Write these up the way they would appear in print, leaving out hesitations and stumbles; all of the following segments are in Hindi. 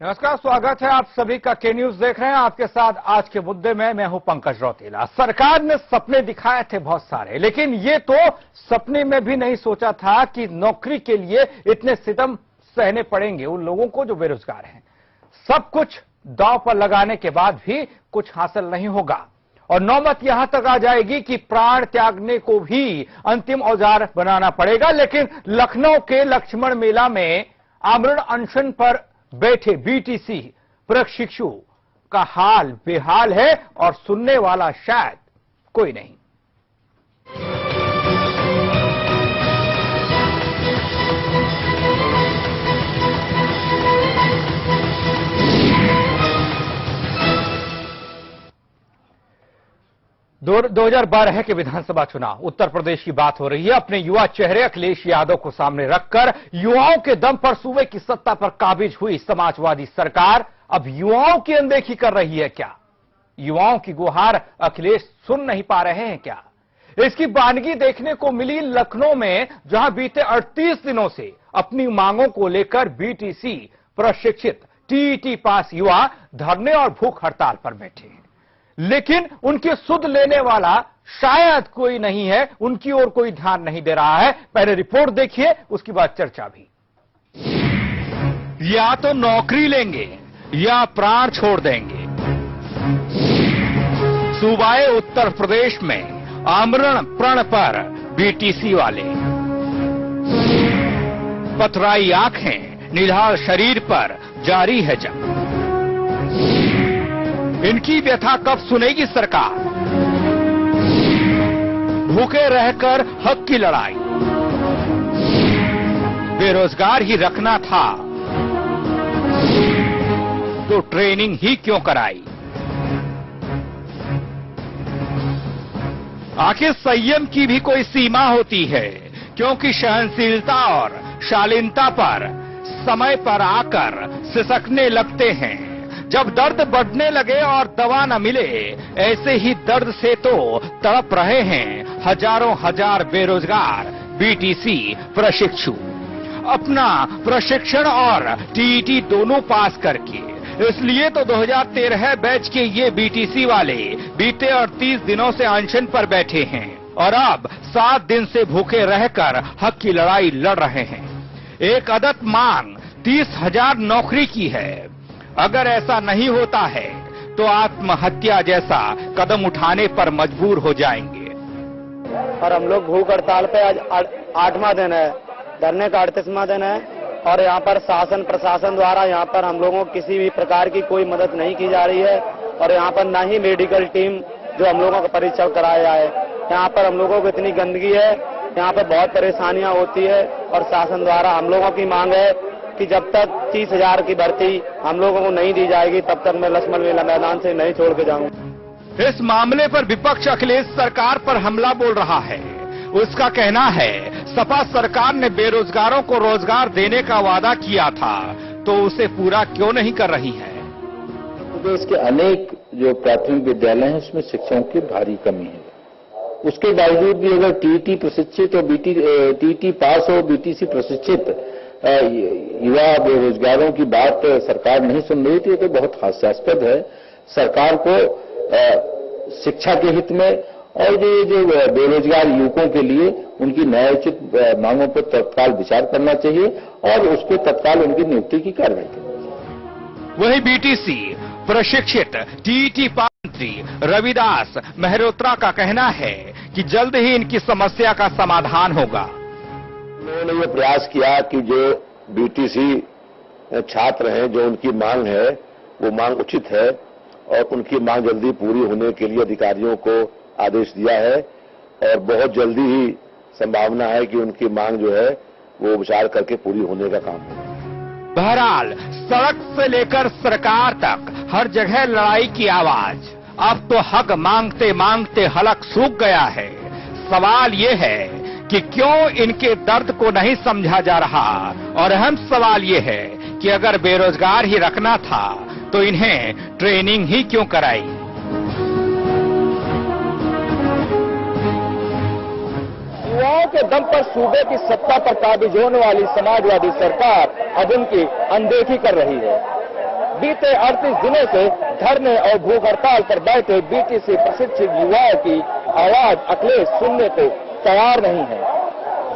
नमस्कार, स्वागत है आप सभी का। के न्यूज देख रहे हैं। आपके साथ आज के मुद्दे में मैं हूं पंकज रौतेला। सरकार ने सपने दिखाए थे बहुत सारे, लेकिन ये तो सपने में भी नहीं सोचा था कि नौकरी के लिए इतने सितम सहने पड़ेंगे उन लोगों को जो बेरोजगार हैं। सब कुछ दांव पर लगाने के बाद भी कुछ हासिल नहीं होगा और नौबत यहां तक आ जाएगी कि प्राण त्यागने को भी अंतिम औजार बनाना पड़ेगा। लेकिन लखनऊ के लक्ष्मण मेला में आमरण अनशन पर बैठे बीटीसी प्रशिक्षु का हाल बेहाल है और सुनने वाला शायद कोई नहीं। दो 2012 के विधानसभा चुनाव, उत्तर प्रदेश की बात हो रही है। अपने युवा चेहरे अखिलेश यादव को सामने रखकर युवाओं के दम पर सूबे की सत्ता पर काबिज हुई समाजवादी सरकार अब युवाओं की अनदेखी कर रही है क्या? युवाओं की गुहार अखिलेश सुन नहीं पा रहे हैं क्या? इसकी बानगी देखने को मिली लखनऊ में, जहां बीते 38 दिनों से अपनी मांगों को लेकर बीटीसी प्रशिक्षित टीईटी पास युवा धरने और भूख हड़ताल पर बैठे हैं। लेकिन उनकी सुध लेने वाला शायद कोई नहीं है, उनकी ओर कोई ध्यान नहीं दे रहा है। पहले रिपोर्ट देखिए, उसके बाद चर्चा भी। या तो नौकरी लेंगे या प्राण छोड़ देंगे। सूबाए उत्तर प्रदेश में आमरण प्रण पर बीटीसी वाले, पथराई आंखें निढाल शरीर पर जारी है जंग। इनकी व्यथा कब सुनेगी सरकार? भूखे रहकर हक की लड़ाई, बेरोजगार ही रखना था तो ट्रेनिंग ही क्यों कराई? आखिर संयम की भी कोई सीमा होती है, क्योंकि सहनशीलता और शालीनता पर समय पर आकर सिसकने लगते हैं। जब दर्द बढ़ने लगे और दवा न मिले, ऐसे ही दर्द से तो तड़प रहे हैं हजारों हजार बेरोजगार बीटीसी प्रशिक्षु अपना प्रशिक्षण और टीईटी दोनों पास करके। इसलिए तो 2013 बैच के ये बीटीसी वाले बीते 38 दिनों से अनशन पर बैठे हैं और अब 7 दिन से भूखे रहकर हक की लड़ाई लड़ रहे हैं। एक अदत मांग 30,000 नौकरी की है। अगर ऐसा नहीं होता है तो आत्महत्या जैसा कदम उठाने पर मजबूर हो जाएंगे। और हम लोग भूख हड़ताल पे आज 8वां दिन है, धरने का 38वां दिन है और यहाँ पर शासन प्रशासन द्वारा यहाँ पर हम लोगों को किसी भी प्रकार की कोई मदद नहीं की जा रही है और यहाँ पर ना ही मेडिकल टीम जो हम लोगों का परीक्षण कराया जाए। यहाँ पर हम लोगों को इतनी गंदगी है, यहाँ पर बहुत परेशानियां होती है और शासन द्वारा हम लोगों की मांग है कि जब तक 30,000 की भर्ती हम लोगों को नहीं दी जाएगी तब तक मैं लक्ष्मण मेला मैदान से नहीं छोड़ के जाऊंगा। इस मामले पर विपक्ष अखिलेश सरकार पर हमला बोल रहा है। उसका कहना है सपा सरकार ने बेरोजगारों को रोजगार देने का वादा किया था तो उसे पूरा क्यों नहीं कर रही है? प्रदेश के अनेक जो प्राथमिक विद्यालय हैं उसमें शिक्षकों की भारी कमी है। उसके बावजूद भी अगर टीईटी प्रशिक्षित और टीईटी पास और बीटीसी प्रशिक्षित युवा बेरोजगारों की बात सरकार नहीं सुन रही थी, तो बहुत हास्यास्पद है। सरकार को शिक्षा के हित में और जो बेरोजगार युवकों के लिए उनकी न्यायोचित मांगों पर तत्काल विचार करना चाहिए और उस पर तत्काल उनकी नियुक्ति की कार्रवाई करनी चाहिए। वही बीटीसी प्रशिक्षित टीईटी मंत्री रविदास मेहरोत्रा का कहना है कि जल्द ही इनकी समस्या का समाधान होगा। उन्होंने ये प्रयास किया कि जो बीटीसी छात्र हैं, जो उनकी मांग है वो मांग उचित है और उनकी मांग जल्दी पूरी होने के लिए अधिकारियों को आदेश दिया है और बहुत जल्दी ही संभावना है कि उनकी मांग जो है वो विचार करके पूरी होने का काम है। बहरहाल सड़क से लेकर सरकार तक हर जगह लड़ाई की आवाज। अब तो हक मांगते मांगते हलक सूख गया है। सवाल ये है कि क्यों इनके दर्द को नहीं समझा जा रहा और अहम सवाल ये है कि अगर बेरोजगार ही रखना था तो इन्हें ट्रेनिंग ही क्यों कराई? युवाओं के दम पर सूबे की सत्ता पर काबिज होने वाली समाजवादी सरकार अब उनकी अनदेखी कर रही है। बीते 38 दिनों से धरने और भूख हड़ताल पर बैठे बीटीसी प्रशिक्षित युवाओं की आवाज अखिलेश सुनने को तैयार नहीं है,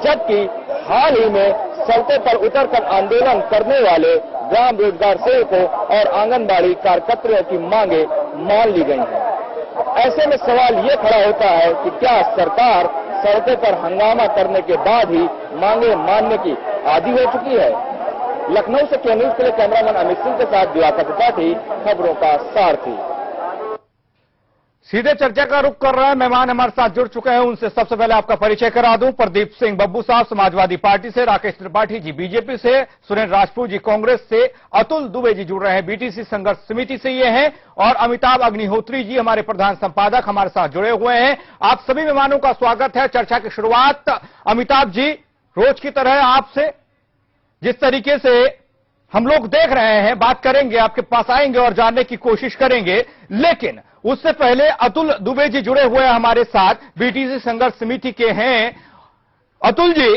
जबकि हाल ही में सड़कों पर उतरकर आंदोलन करने वाले ग्राम रोजगार सेवकों और आंगनबाड़ी कार्यकर्ताओं की मांगे मान ली गई हैं। ऐसे में सवाल ये खड़ा होता है कि क्या सरकार सड़कों पर हंगामा करने के बाद ही मांगे मानने की आदी हो चुकी है? लखनऊ से के न्यूज के लिए कैमरामैन अमित सिंह के साथ दिवाकर त्रिपाठी, खबरों का सारथी। सीधे चर्चा का रुख कर रहा है। मेहमान हमारे साथ जुड़ चुके हैं, उनसे सबसे पहले आपका परिचय करा दूं। प्रदीप सिंह बब्बू साहब समाजवादी पार्टी से, राकेश त्रिपाठी जी बीजेपी से, सुरेंद्र राजपूत जी कांग्रेस से, अतुल दुबे जी जुड़ रहे हैं बीटीसी संघर्ष समिति से ये हैं, और अमिताभ अग्निहोत्री जी हमारे प्रधान संपादक हमारे साथ जुड़े हुए हैं। आप सभी मेहमानों का स्वागत है। चर्चा की शुरुआत अमिताभ जी, रोज की तरह आपसे जिस तरीके से हम लोग देख रहे हैं, बात करेंगे, आपके पास आएंगे और जानने की कोशिश करेंगे, लेकिन उससे पहले अतुल दुबे जी जुड़े हुए हैं हमारे साथ, बीटीसी संघर्ष समिति के हैं। अतुल जी,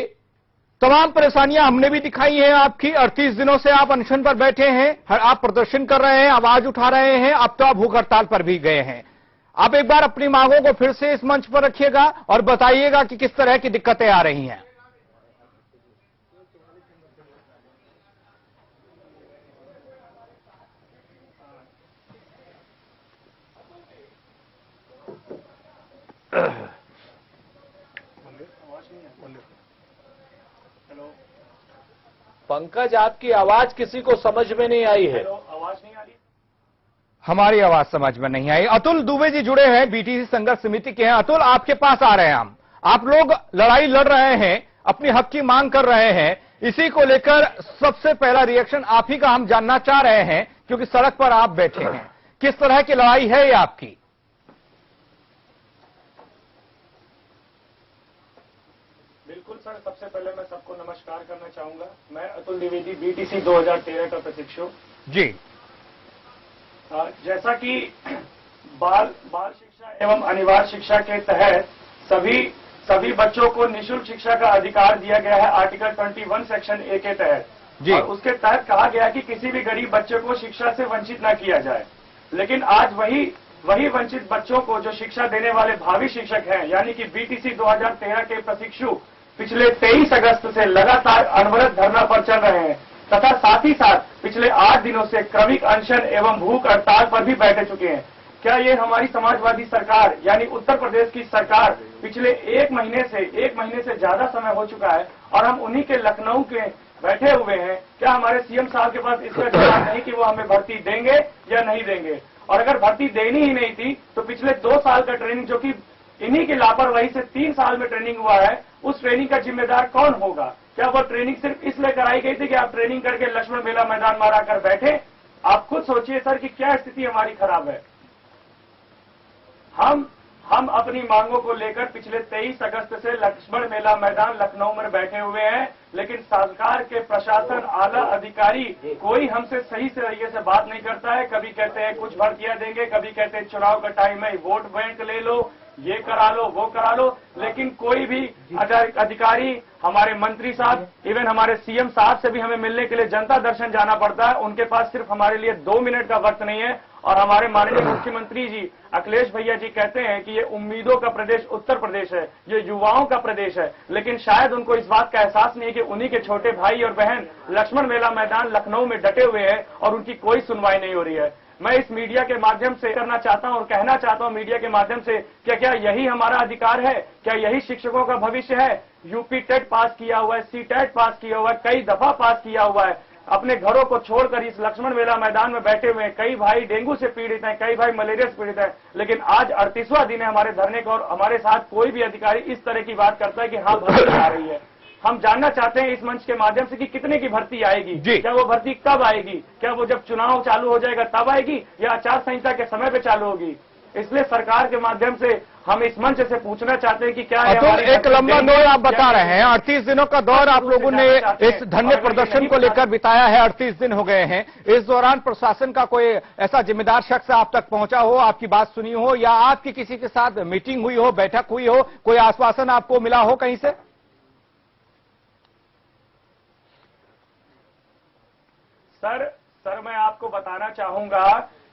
तमाम परेशानियां हमने भी दिखाई हैं आपकी। 38 दिनों से आप अनशन पर बैठे हैं, आप प्रदर्शन कर रहे हैं, आवाज उठा रहे हैं, अब तो आप भूख हड़ताल पर भी गए हैं। आप एक बार अपनी मांगों को फिर से इस मंच पर रखिएगा और बताइएगा कि किस तरह की दिक्कतें आ रही हैं। पंकज, आपकी आवाज किसी को समझ में नहीं आई है। आवाज नहीं आ रही? हमारी आवाज समझ में नहीं आई। अतुल दुबे जी जुड़े हैं, बीटीसी संघर्ष समिति के हैं। अतुल, आपके पास आ रहे हैं हम। आप लोग लड़ाई लड़ रहे हैं, अपनी हक की मांग कर रहे हैं, इसी को लेकर सबसे पहला रिएक्शन आप ही का हम जानना चाह रहे हैं, क्योंकि सड़क पर आप बैठे हैं। किस तरह की लड़ाई है ये आपकी? बिल्कुल सर, सबसे पहले मैं सबको नमस्कार करना चाहूंगा। मैं अतुल द्विवेदी, बीटीसी 2013 का प्रशिक्षु जी। जैसा कि बाल शिक्षा एवं अनिवार्य शिक्षा के तहत सभी बच्चों को निःशुल्क शिक्षा का अधिकार दिया गया है, आर्टिकल 21 सेक्शन ए के तहत जी। और उसके तहत कहा गया कि किसी भी गरीब बच्चे को शिक्षा से वंचित न किया जाए। लेकिन आज वही वंचित बच्चों को जो शिक्षा देने वाले भावी शिक्षक हैं, यानी कि बीटीसी 2013 के प्रशिक्षु पिछले 23 अगस्त से लगातार अनवरत धरना पर चल रहे हैं, तथा साथ ही साथ पिछले 8 दिनों से क्रमिक अनशन एवं भूख हड़ताल पर भी बैठ चुके हैं। क्या ये हमारी समाजवादी सरकार यानी उत्तर प्रदेश की सरकार पिछले एक महीने से ज्यादा समय हो चुका है और हम उन्हीं के लखनऊ के बैठे हुए हैं, क्या हमारे सीएम साहब के पास इसका जवाब नहीं कि वो हमें भर्ती देंगे या नहीं देंगे? और अगर भर्ती देनी ही नहीं थी तो पिछले 2 साल का ट्रेनिंग, जो कि इन्हीं की लापरवाही से 3 साल में ट्रेनिंग हुआ है, उस ट्रेनिंग का जिम्मेदार कौन होगा? क्या वो ट्रेनिंग सिर्फ इसलिए कराई गई थी कि आप ट्रेनिंग करके लक्ष्मण मेला मैदान में आकर बैठे? आप खुद सोचिए सर कि क्या स्थिति हमारी खराब है। हम अपनी मांगों को लेकर पिछले 23 अगस्त से लक्ष्मण मेला मैदान लखनऊ में बैठे हुए हैं, लेकिन सरकार के प्रशासन आला अधिकारी कोई हमसे सही तरीके से बात नहीं करता है। कभी कहते हैं कुछ भर्तियां देंगे, कभी कहते हैं चुनाव का टाइम है, वोट बैंक ले लो, ये करा लो, वो करा लो, लेकिन कोई भी अधिकारी, हमारे मंत्री साहब, इवन हमारे सीएम साहब से भी हमें मिलने के लिए जनता दर्शन जाना पड़ता है। उनके पास सिर्फ हमारे लिए 2 मिनट का वक्त नहीं है। और हमारे माननीय मुख्यमंत्री जी अखिलेश भैया जी कहते हैं कि ये उम्मीदों का प्रदेश उत्तर प्रदेश है, ये युवाओं का प्रदेश है, लेकिन शायद उनको इस बात का एहसास नहीं है कि उन्हीं के छोटे भाई और बहन लक्ष्मण मेला मैदान लखनऊ में डटे हुए हैं और उनकी कोई सुनवाई नहीं हो रही है। मैं इस मीडिया के माध्यम से करना चाहता हूं और कहना चाहता हूं मीडिया के माध्यम से, क्या यही हमारा अधिकार है? क्या यही शिक्षकों का भविष्य है? यूपी टेट पास किया हुआ है, सीटेट पास किया हुआ है, कई दफा पास किया हुआ है, अपने घरों को छोड़कर इस लक्ष्मण मेला मैदान में बैठे हुए हैं। कई भाई डेंगू से पीड़ित हैं, कई भाई मलेरिया से पीड़ित हैं, लेकिन आज 38वां दिन है हमारे धरने का और हमारे साथ कोई भी अधिकारी इस तरह की बात करता है कि हाँ भर्ती आ रही है। हम जानना चाहते हैं इस मंच के माध्यम से कि कितने की भर्ती आएगी, क्या वो भर्ती कब आएगी? क्या वो जब चुनाव चालू हो जाएगा तब आएगी या आचार संहिता के समय पे चालू होगी? इसलिए सरकार के माध्यम से हम इस मंच से पूछना चाहते हैं कि क्या एक लंबा दौर आप बता रहे हैं, 38 दिनों का दौर आप लोगों ने इस धरने प्रदर्शन को लेकर बिताया है, 38 दिन हो गए हैं। इस दौरान प्रशासन का कोई ऐसा जिम्मेदार शख्स आप तक पहुंचा हो, आपकी बात सुनी हो, या आपकी किसी के साथ मीटिंग हुई हो, बैठक हुई हो, कोई आश्वासन आपको मिला हो कहीं से? सर, मैं आपको बताना चाहूंगा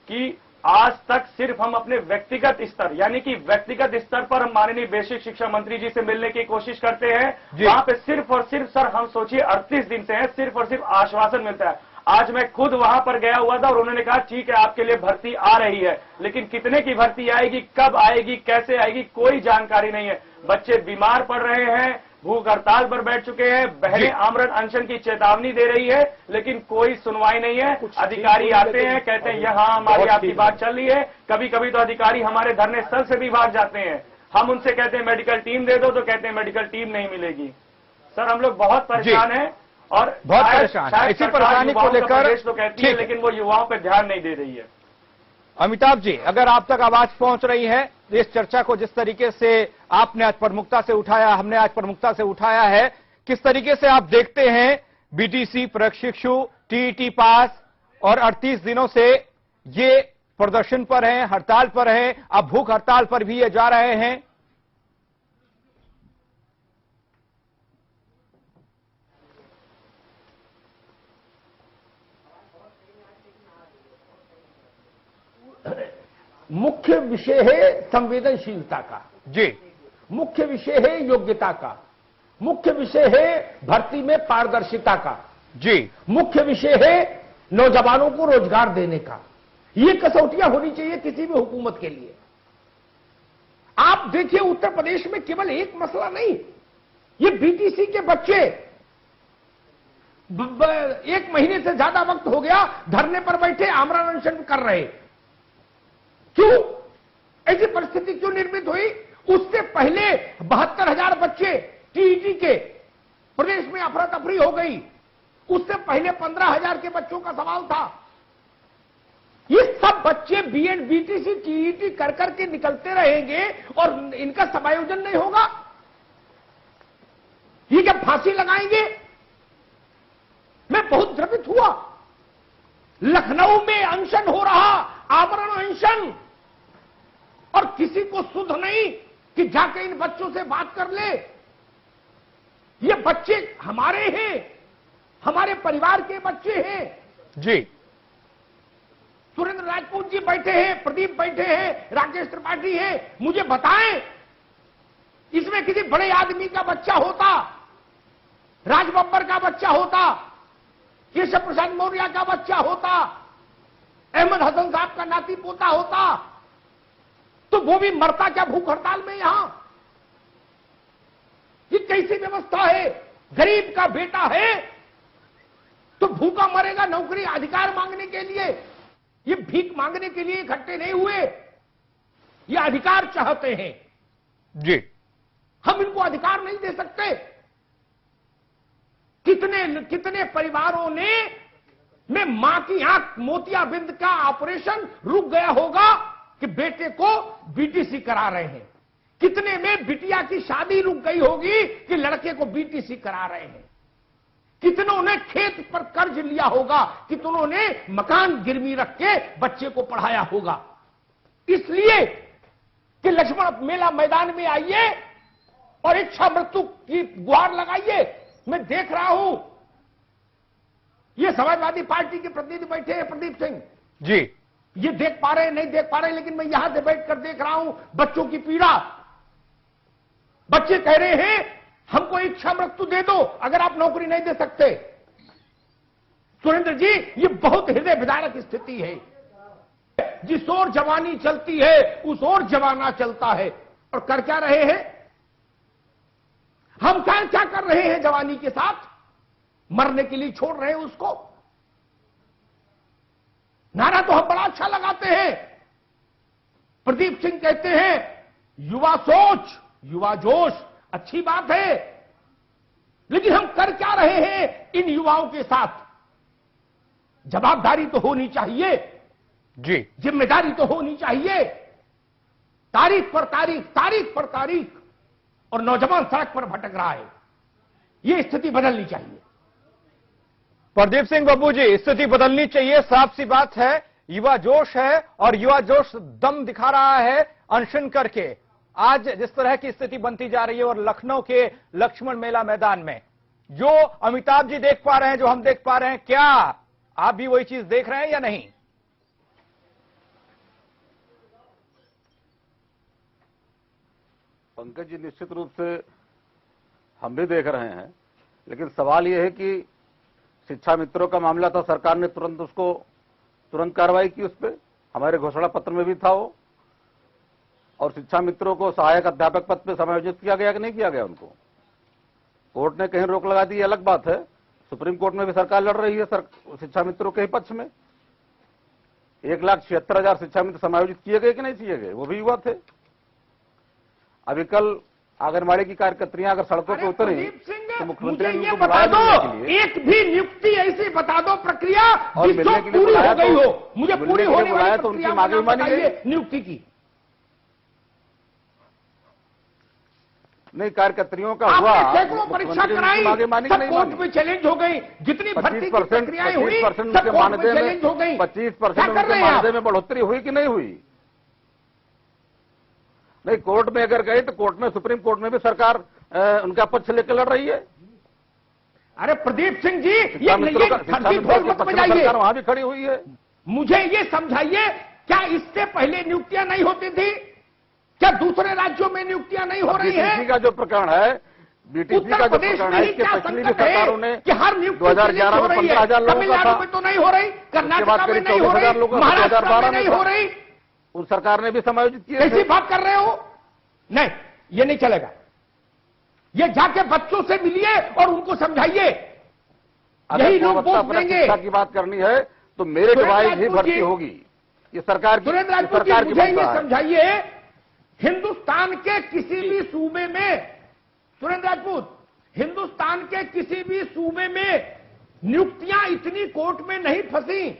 कि आज तक सिर्फ हम अपने व्यक्तिगत स्तर यानी कि व्यक्तिगत स्तर पर हम माननीय बेसिक शिक्षा मंत्री जी से मिलने की कोशिश करते हैं। वहां पे सिर्फ और सिर्फ सर हम सोचिए 38 दिन से हैं, सिर्फ और सिर्फ आश्वासन मिलता है। आज मैं खुद वहां पर गया हुआ था और उन्होंने कहा ठीक है आपके लिए भर्ती आ रही है, लेकिन कितने की भर्ती आएगी, कब आएगी, कैसे आएगी, कोई जानकारी नहीं है। बच्चे बीमार पड़ रहे हैं, भूख हड़ताल पर बैठ चुके हैं, बहनें आमरण अनशन की चेतावनी दे रही है, लेकिन कोई सुनवाई नहीं है। अधिकारी आते हैं, कहते हैं यहाँ हमारी आपकी बात चल रही है। कभी कभी तो अधिकारी हमारे धरने स्थल से भी भाग जाते हैं। हम उनसे कहते हैं मेडिकल टीम दे दो, तो कहते हैं मेडिकल टीम नहीं मिलेगी। सर, हम लोग बहुत परेशान हैं और बहुत परेशान है। इसी परेशानी को लेकर तो कहती है, लेकिन वो युवाओं पर ध्यान नहीं दे रही है। अमिताभ जी, अगर आप तक आवाज पहुंच रही है, इस चर्चा को जिस तरीके से आपने आज प्रमुखता से उठाया, हमने आज प्रमुखता से उठाया है, किस तरीके से आप देखते हैं बीटीसी प्रशिक्षु टीईटी पास और 38 दिनों से ये प्रदर्शन पर हैं, हड़ताल पर हैं, अब भूख हड़ताल पर भी ये जा रहे हैं? मुख्य विषय है संवेदनशीलता का, जी। मुख्य विषय है योग्यता का, मुख्य विषय है भर्ती में पारदर्शिता का, जी। मुख्य विषय है नौजवानों को रोजगार देने का। ये कसौटियां होनी चाहिए किसी भी हुकूमत के लिए। आप देखिए उत्तर प्रदेश में केवल एक मसला नहीं, ये बीटीसी के बच्चे 1 महीने से ज्यादा वक्त हो गया धरने पर बैठे, आमरण अनशन कर रहे। क्यों ऐसी परिस्थिति क्यों निर्मित हुई? उससे पहले 72,000 बच्चे टीईटी के प्रदेश में अफरा तफरी हो गई। उससे पहले 15,000 के बच्चों का सवाल था। ये सब बच्चे बीएड, बीटीसी, टीईटी कर करके निकलते रहेंगे और इनका समायोजन नहीं होगा। ये क्या फांसी लगाएंगे? मैं बहुत द्रवित हुआ। लखनऊ में अनशन हो रहा, आमरण अनशन, और किसी को सुध नहीं कि जाके इन बच्चों से बात कर ले। ये बच्चे हमारे हैं, हमारे परिवार के बच्चे हैं। जी। सुरेंद्र राजपूत जी बैठे हैं, प्रदीप बैठे हैं, राकेश त्रिपाठी हैं। मुझे बताएं, इसमें किसी बड़े आदमी का बच्चा होता, राज बब्बर का बच्चा होता, केशव प्रसाद मौर्य का बच्चा होता, अहमद हसन साहब का नाती पोता होता, तो वो भी मरता क्या भूख हड़ताल में? यहां ये कैसी व्यवस्था है? गरीब का बेटा है तो भूखा मरेगा नौकरी अधिकार मांगने के लिए। ये भीख मांगने के लिए इकट्ठे नहीं हुए, ये अधिकार चाहते हैं। जी। हम इनको अधिकार नहीं दे सकते। कितने कितने परिवारों ने में मां की आंख मोतियाबिंद का ऑपरेशन रुक गया होगा कि बेटे को बीटीसी करा रहे हैं। कितने में बिटिया की शादी रुक गई होगी कि लड़के को बीटीसी करा रहे हैं। कितनों ने खेत पर कर्ज लिया होगा, कितनों ने मकान गिरवी रख के बच्चे को पढ़ाया होगा। इसलिए कि लक्ष्मण मेला मैदान में आइए और इच्छा मृत्यु की गुहार लगाइए। मैं देख रहा हूं ये समाजवादी पार्टी के प्रतिनिधि बैठे हैं, प्रदीप सिंह जी। ये देख पा रहे नहीं देख पा रहे, लेकिन मैं यहां से बैठकर देख रहा हूं बच्चों की पीड़ा। बच्चे कह रहे हैं हमको इच्छा मृत्यु दे दो अगर आप नौकरी नहीं दे सकते। सुरेंद्र जी, ये बहुत हृदय विदारक स्थिति है। जिस ओर जवानी चलती है उस ओर जमाना चलता है। और कर क्या रहे हैं हम? क्या कर रहे हैं जवानी के साथ? मरने के लिए छोड़ रहे हैं उसको। नारा तो हम बड़ा अच्छा लगाते हैं। प्रदीप सिंह कहते हैं युवा सोच, युवा जोश, अच्छी बात है, लेकिन हम कर क्या रहे हैं इन युवाओं के साथ? जवाबदारी तो होनी चाहिए जी, जिम्मेदारी तो होनी चाहिए। तारीख पर तारीख, तारीख पर तारीख, और नौजवान सड़क पर भटक रहा है। यह स्थिति बदलनी चाहिए। प्रदीप सिंह बब्बू जी, स्थिति बदलनी चाहिए, साफ सी बात है। युवा जोश है और युवा जोश दम दिखा रहा है अनशन करके। आज जिस तरह की स्थिति बनती जा रही है और लखनऊ के लक्ष्मण मेला मैदान में जो अमिताभ जी देख पा रहे हैं, जो हम देख पा रहे हैं, क्या आप भी वही चीज देख रहे हैं या नहीं? पंकज जी, निश्चित रूप से हम भी देख रहे हैं, लेकिन सवाल यह है कि शिक्षा मित्रों का मामला था, सरकार ने तुरंत कार्रवाई की उस पर, हमारे घोषणा पत्र में भी था वो। और शिक्षा मित्रों को सहायक अध्यापक पद पे समायोजित किया गया कि नहीं किया गया उनको? कोर्ट ने कहीं रोक लगा दी, अलग बात है। सुप्रीम कोर्ट में भी सरकार लड़ रही है शिक्षा मित्रों के ही पक्ष में। 1,76,000 शिक्षा मित्र समायोजित किए गए कि नहीं किए गए, वो भी युवा थे। अभी कल आंगनबाड़ी की कार्यकर्त्रियां अगर सड़कों पर उतरी तो मुख्यमंत्री ने उनको बता बुलाया दो, एक भी नियुक्ति ऐसी बता दो प्रक्रिया और मिलने के लिए पूरी बुलाया हो गई हो, तो मुझे पूरी होने वाली तो उनकी प्रक्रिया मांगे मानी गई नियुक्ति की। नहीं, कार्यकर्त्रियों का आपने हुआ, सैकड़ों परीक्षा कराई, सब कोर्ट में चैलेंज हो गई, जितनी भर्ती की प्रक्रियाएं हुई सब कोर्ट में चैलेंज हो गई। 25% उनके मानदेय में बढ़ोतरी हुई कि नहीं हुई? नहीं, कोर्ट में अगर गए तो कोर्ट में, सुप्रीम कोर्ट में भी सरकार उनका पक्ष लेकर लड़ रही है। अरे प्रदीप सिंह जी, ये वहां भी खड़ी हुई है। मुझे ये समझाइए, क्या इससे पहले नियुक्तियां नहीं होती थी? क्या दूसरे राज्यों में नियुक्तियां नहीं हो रही है? बीटीसी का जो प्रकरण है, बीटीसी का जो प्रकरण है, इसके पिछली भी सरकारों ने 2011 में 15,000 लोगों का था, तमिलनाडु में तो नहीं हो रही, कर्नाटक में नहीं हो रही, महाराष्ट्र में नहीं हो रही, उन सरकार ने भी समायोजित किए। कैसी बात कर रहे हो? नहीं, ये नहीं चलेगा। ये जाके बच्चों से मिलिए और उनको समझाइए। यही लोग वोट देंगे। शिक्षा की बात करनी है तो मेरे जवाब ही भर्ती होगी। ये सरकार की, सुरेंद्र राजपूत जी, मुझे ये समझाइए, हिंदुस्तान के किसी भी सूबे में, सुरेंद्र राजपूत, हिंदुस्तान के किसी भी सूबे में नियुक्तियां इतनी कोर्ट में नहीं फंसी,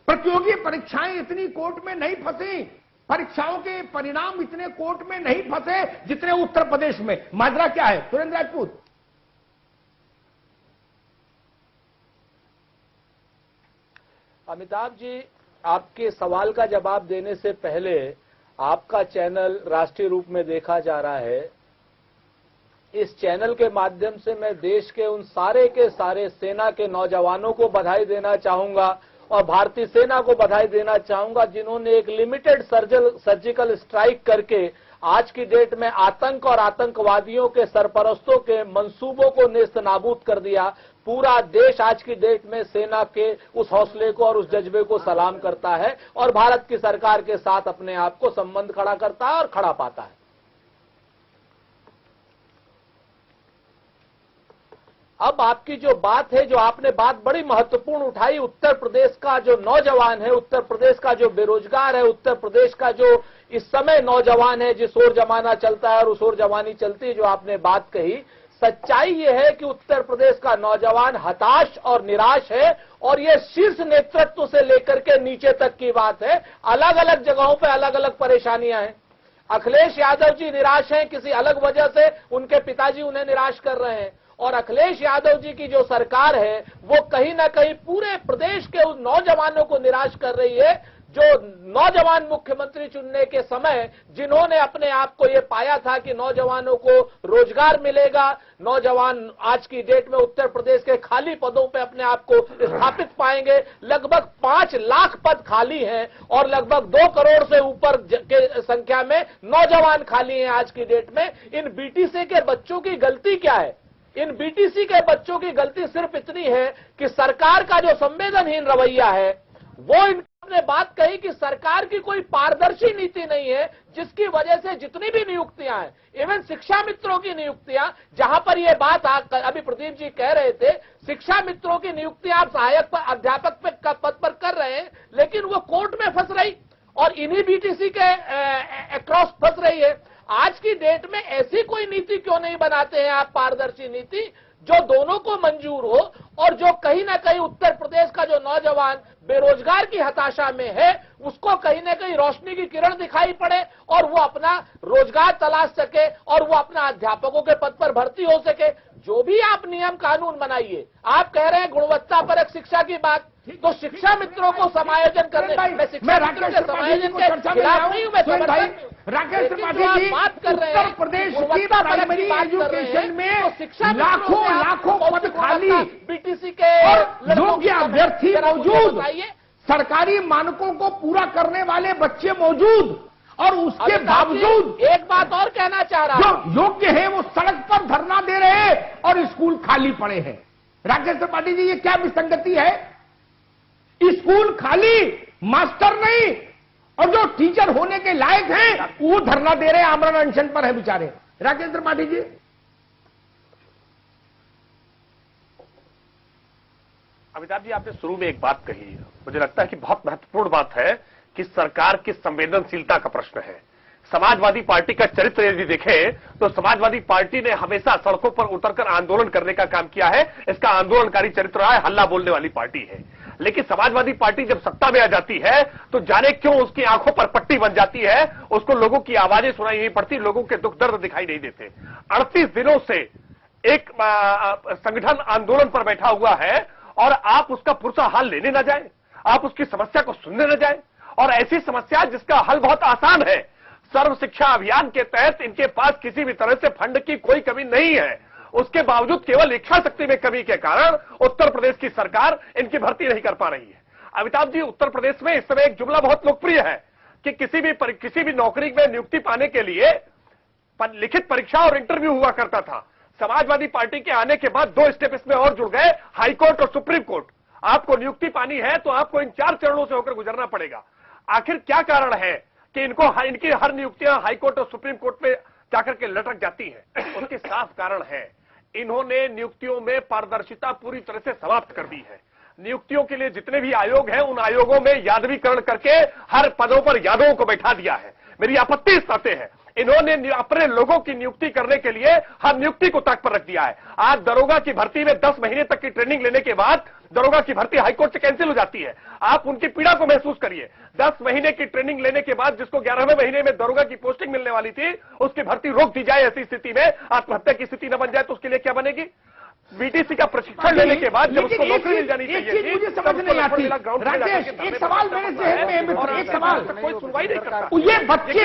प्रतियोगी परीक्षाएं इतनी कोर्ट में नहीं फंसी, परीक्षाओं के परिणाम इतने कोर्ट में नहीं फंसे जितने उत्तर प्रदेश में। माजरा क्या है सुरेंद्र राजपूत? अमिताभ जी, आपके सवाल का जवाब देने से पहले, आपका चैनल राष्ट्रीय रूप में देखा जा रहा है। इस चैनल के माध्यम से मैं देश के उन सारे के सारे सेना के नौजवानों को बधाई देना चाहूंगा और भारतीय सेना को बधाई देना चाहूंगा, जिन्होंने एक लिमिटेड सर्जिकल स्ट्राइक करके आज की डेट में आतंक और आतंकवादियों के सरपरस्तों के मंसूबों को नेस्तनाबूद कर दिया। पूरा देश आज की डेट में सेना के उस हौसले को और उस जज्बे को सलाम करता है और भारत की सरकार के साथ अपने आप को संबंध खड़ा करता है और खड़ा पाता है। अब आपकी जो बात है, जो आपने बात बड़ी महत्वपूर्ण उठाई, उत्तर प्रदेश का जो नौजवान है, उत्तर प्रदेश का जो बेरोजगार है, उत्तर प्रदेश का जो इस समय नौजवान है, जिस ओर जमाना चलता है और उस ओर जवानी चलती है, जो आपने बात कही, सच्चाई ये है कि उत्तर प्रदेश का नौजवान हताश और निराश है और ये शीर्ष नेतृत्व से लेकर के नीचे तक की बात है। अलग अलग जगहों पे अलग अलग परेशानियां हैं। अखिलेश यादव जी निराश हैं, किसी अलग वजह से उनके पिताजी उन्हें निराश कर रहे हैं और अखिलेश यादव जी की जो सरकार है वो कहीं ना कहीं पूरे प्रदेश के उन नौजवानों को निराश कर रही है जो नौजवान मुख्यमंत्री चुनने के समय जिन्होंने अपने आप को ये पाया था कि नौजवानों को रोजगार मिलेगा, नौजवान आज की डेट में उत्तर प्रदेश के खाली पदों पे अपने आप को स्थापित पाएंगे। लगभग 5 लाख पद खाली हैं और लगभग 2 करोड़ से ऊपर के संख्या में नौजवान खाली हैं आज की डेट में। इन बीटीसी के बच्चों की गलती क्या है? इन बीटीसी के बच्चों की गलती सिर्फ इतनी है कि सरकार का जो संवेदनहीन रवैया है वो इन्होंने बात कही कि सरकार की कोई पारदर्शी नीति नहीं है, जिसकी वजह से जितनी भी नियुक्तियां हैं, इवन शिक्षा मित्रों की नियुक्तियां, जहां पर ये बात अभी प्रदीप जी कह रहे थे, शिक्षा मित्रों की नियुक्तियां आप सहायक पर अध्यापक पद पर कर रहे हैं, लेकिन वो कोर्ट में फंस रही और इन्हीं बीटीसी के अक्रॉस फंस रही है। आज की डेट में ऐसी कोई नीति क्यों नहीं बनाते हैं आप, पारदर्शी नीति जो दोनों को मंजूर हो और जो कहीं ना कहीं उत्तर प्रदेश का जो नौजवान बेरोजगार की हताशा में है उसको कहीं ना कहीं रोशनी की किरण दिखाई पड़े और वो अपना रोजगार तलाश सके और वो अपना अध्यापकों के पद पर भर्ती हो सके। जो भी आप नियम कानून बनाइए, आप कह रहे हैं गुणवत्ता परक शिक्षा की बात, तो शिक्षा मित्रों को समायोजन करने, मैं शिक्षा मित्रों के समायोजन के खिलाफ नहीं हूं, मैं समर्थन राकेश लेकिन त्रिपाठी जो आप जी, बात कर रहे उत्तर हैं, प्रदेश की गुणवत्ता परक की प्राइमरी बात कर रहे हैं, एजुकेशन में तो शिक्षा लाखों लाखों पद खाली बीटीसी के और लड़कों योग्य की अभ्यर्थी जरा मुझे मौजूद, बताइए। सरकारी मानकों को पूरा करने वाले बच्चे मौजूद, और उसके बावजूद एक बात और कहना चाह रहा हूं, जो योग्य है वो सड़क पर धरना दे रहे हैं और स्कूल खाली पड़े हैं। राकेश त्रिपाठी जी, ये क्या विसंगति है? स्कूल खाली, मास्टर नहीं, और जो टीचर होने के लायक हैं वो धरना दे रहे हैं, आमरण अनशन पर है बेचारे। राकेश त्रिपाठी जी, अमिताभ जी, आपने शुरू में एक बात कही, मुझे लगता है कि बहुत महत्वपूर्ण बात है कि सरकार की संवेदनशीलता का प्रश्न है। समाजवादी पार्टी का चरित्र यदि देखें तो समाजवादी पार्टी ने हमेशा सड़कों पर उतरकर आंदोलन करने का काम किया है। इसका आंदोलनकारी चरित्र रहा है, हल्ला बोलने वाली पार्टी है। लेकिन समाजवादी पार्टी जब सत्ता में आ जाती है तो जाने क्यों उसकी आंखों पर पट्टी बन जाती है, उसको लोगों की आवाजें सुनाई नहीं पड़ती, लोगों के दुख दर्द दिखाई नहीं देते। 38 दिनों से एक संगठन आंदोलन पर बैठा हुआ है और आप उसका पुरसा हाल लेने न जाए, आप उसकी समस्या को सुनने न जाए, और ऐसी समस्या जिसका हल बहुत आसान है। सर्व शिक्षा अभियान के तहत इनके पास किसी भी तरह से फंड की कोई कमी नहीं है, उसके बावजूद केवल इच्छा शक्ति में कमी के कारण उत्तर प्रदेश की सरकार इनकी भर्ती नहीं कर पा रही है। अमिताभ जी, उत्तर प्रदेश में इस समय एक जुमला बहुत लोकप्रिय है कि किसी भी नौकरी में नियुक्ति पाने के लिए लिखित परीक्षा और इंटरव्यू हुआ करता था। समाजवादी पार्टी के आने के बाद 2 स्टेप इसमें और जुड़ गए, हाईकोर्ट और सुप्रीम कोर्ट। आपको नियुक्ति पानी है तो आपको इन 4 चरणों से होकर गुजरना पड़ेगा। आखिर क्या कारण है कि इनकी हर नियुक्तियां हाईकोर्ट और सुप्रीम कोर्ट में जाकर के लटक जाती हैं? उसके साफ कारण है, इन्होंने नियुक्तियों में पारदर्शिता पूरी तरह से समाप्त कर दी है। नियुक्तियों के लिए जितने भी आयोग हैं उन आयोगों में यादवीकरण करके हर पदों पर यादवों को बैठा दिया है। मेरी आपत्ति इस बात है, इन्होंने अपने लोगों की नियुक्ति करने के लिए हर नियुक्ति को ताक पर रख दिया है। आज दरोगा की भर्ती में 10 महीने तक की ट्रेनिंग लेने के बाद दरोगा की भर्ती हाईकोर्ट से कैंसिल हो जाती है। आप उनकी पीड़ा को महसूस करिए। 10 महीने की ट्रेनिंग लेने के बाद जिसको 11वें महीने में दरोगा की पोस्टिंग मिलने वाली थी, उसकी भर्ती रोक दी जाए। ऐसी स्थिति में आत्महत्या की स्थिति न बन जाए तो उसके लिए क्या बनेगी? बीटीसी का प्रशिक्षण लेने के बाद जब उसको नौकरी मिल जानी चाहिए थी, मुझे समझ नहीं आती। राकेश, एक सवाल मेरे जहन में है, एक सवाल, कोई सुनवाई नहीं करता। ये बच्चे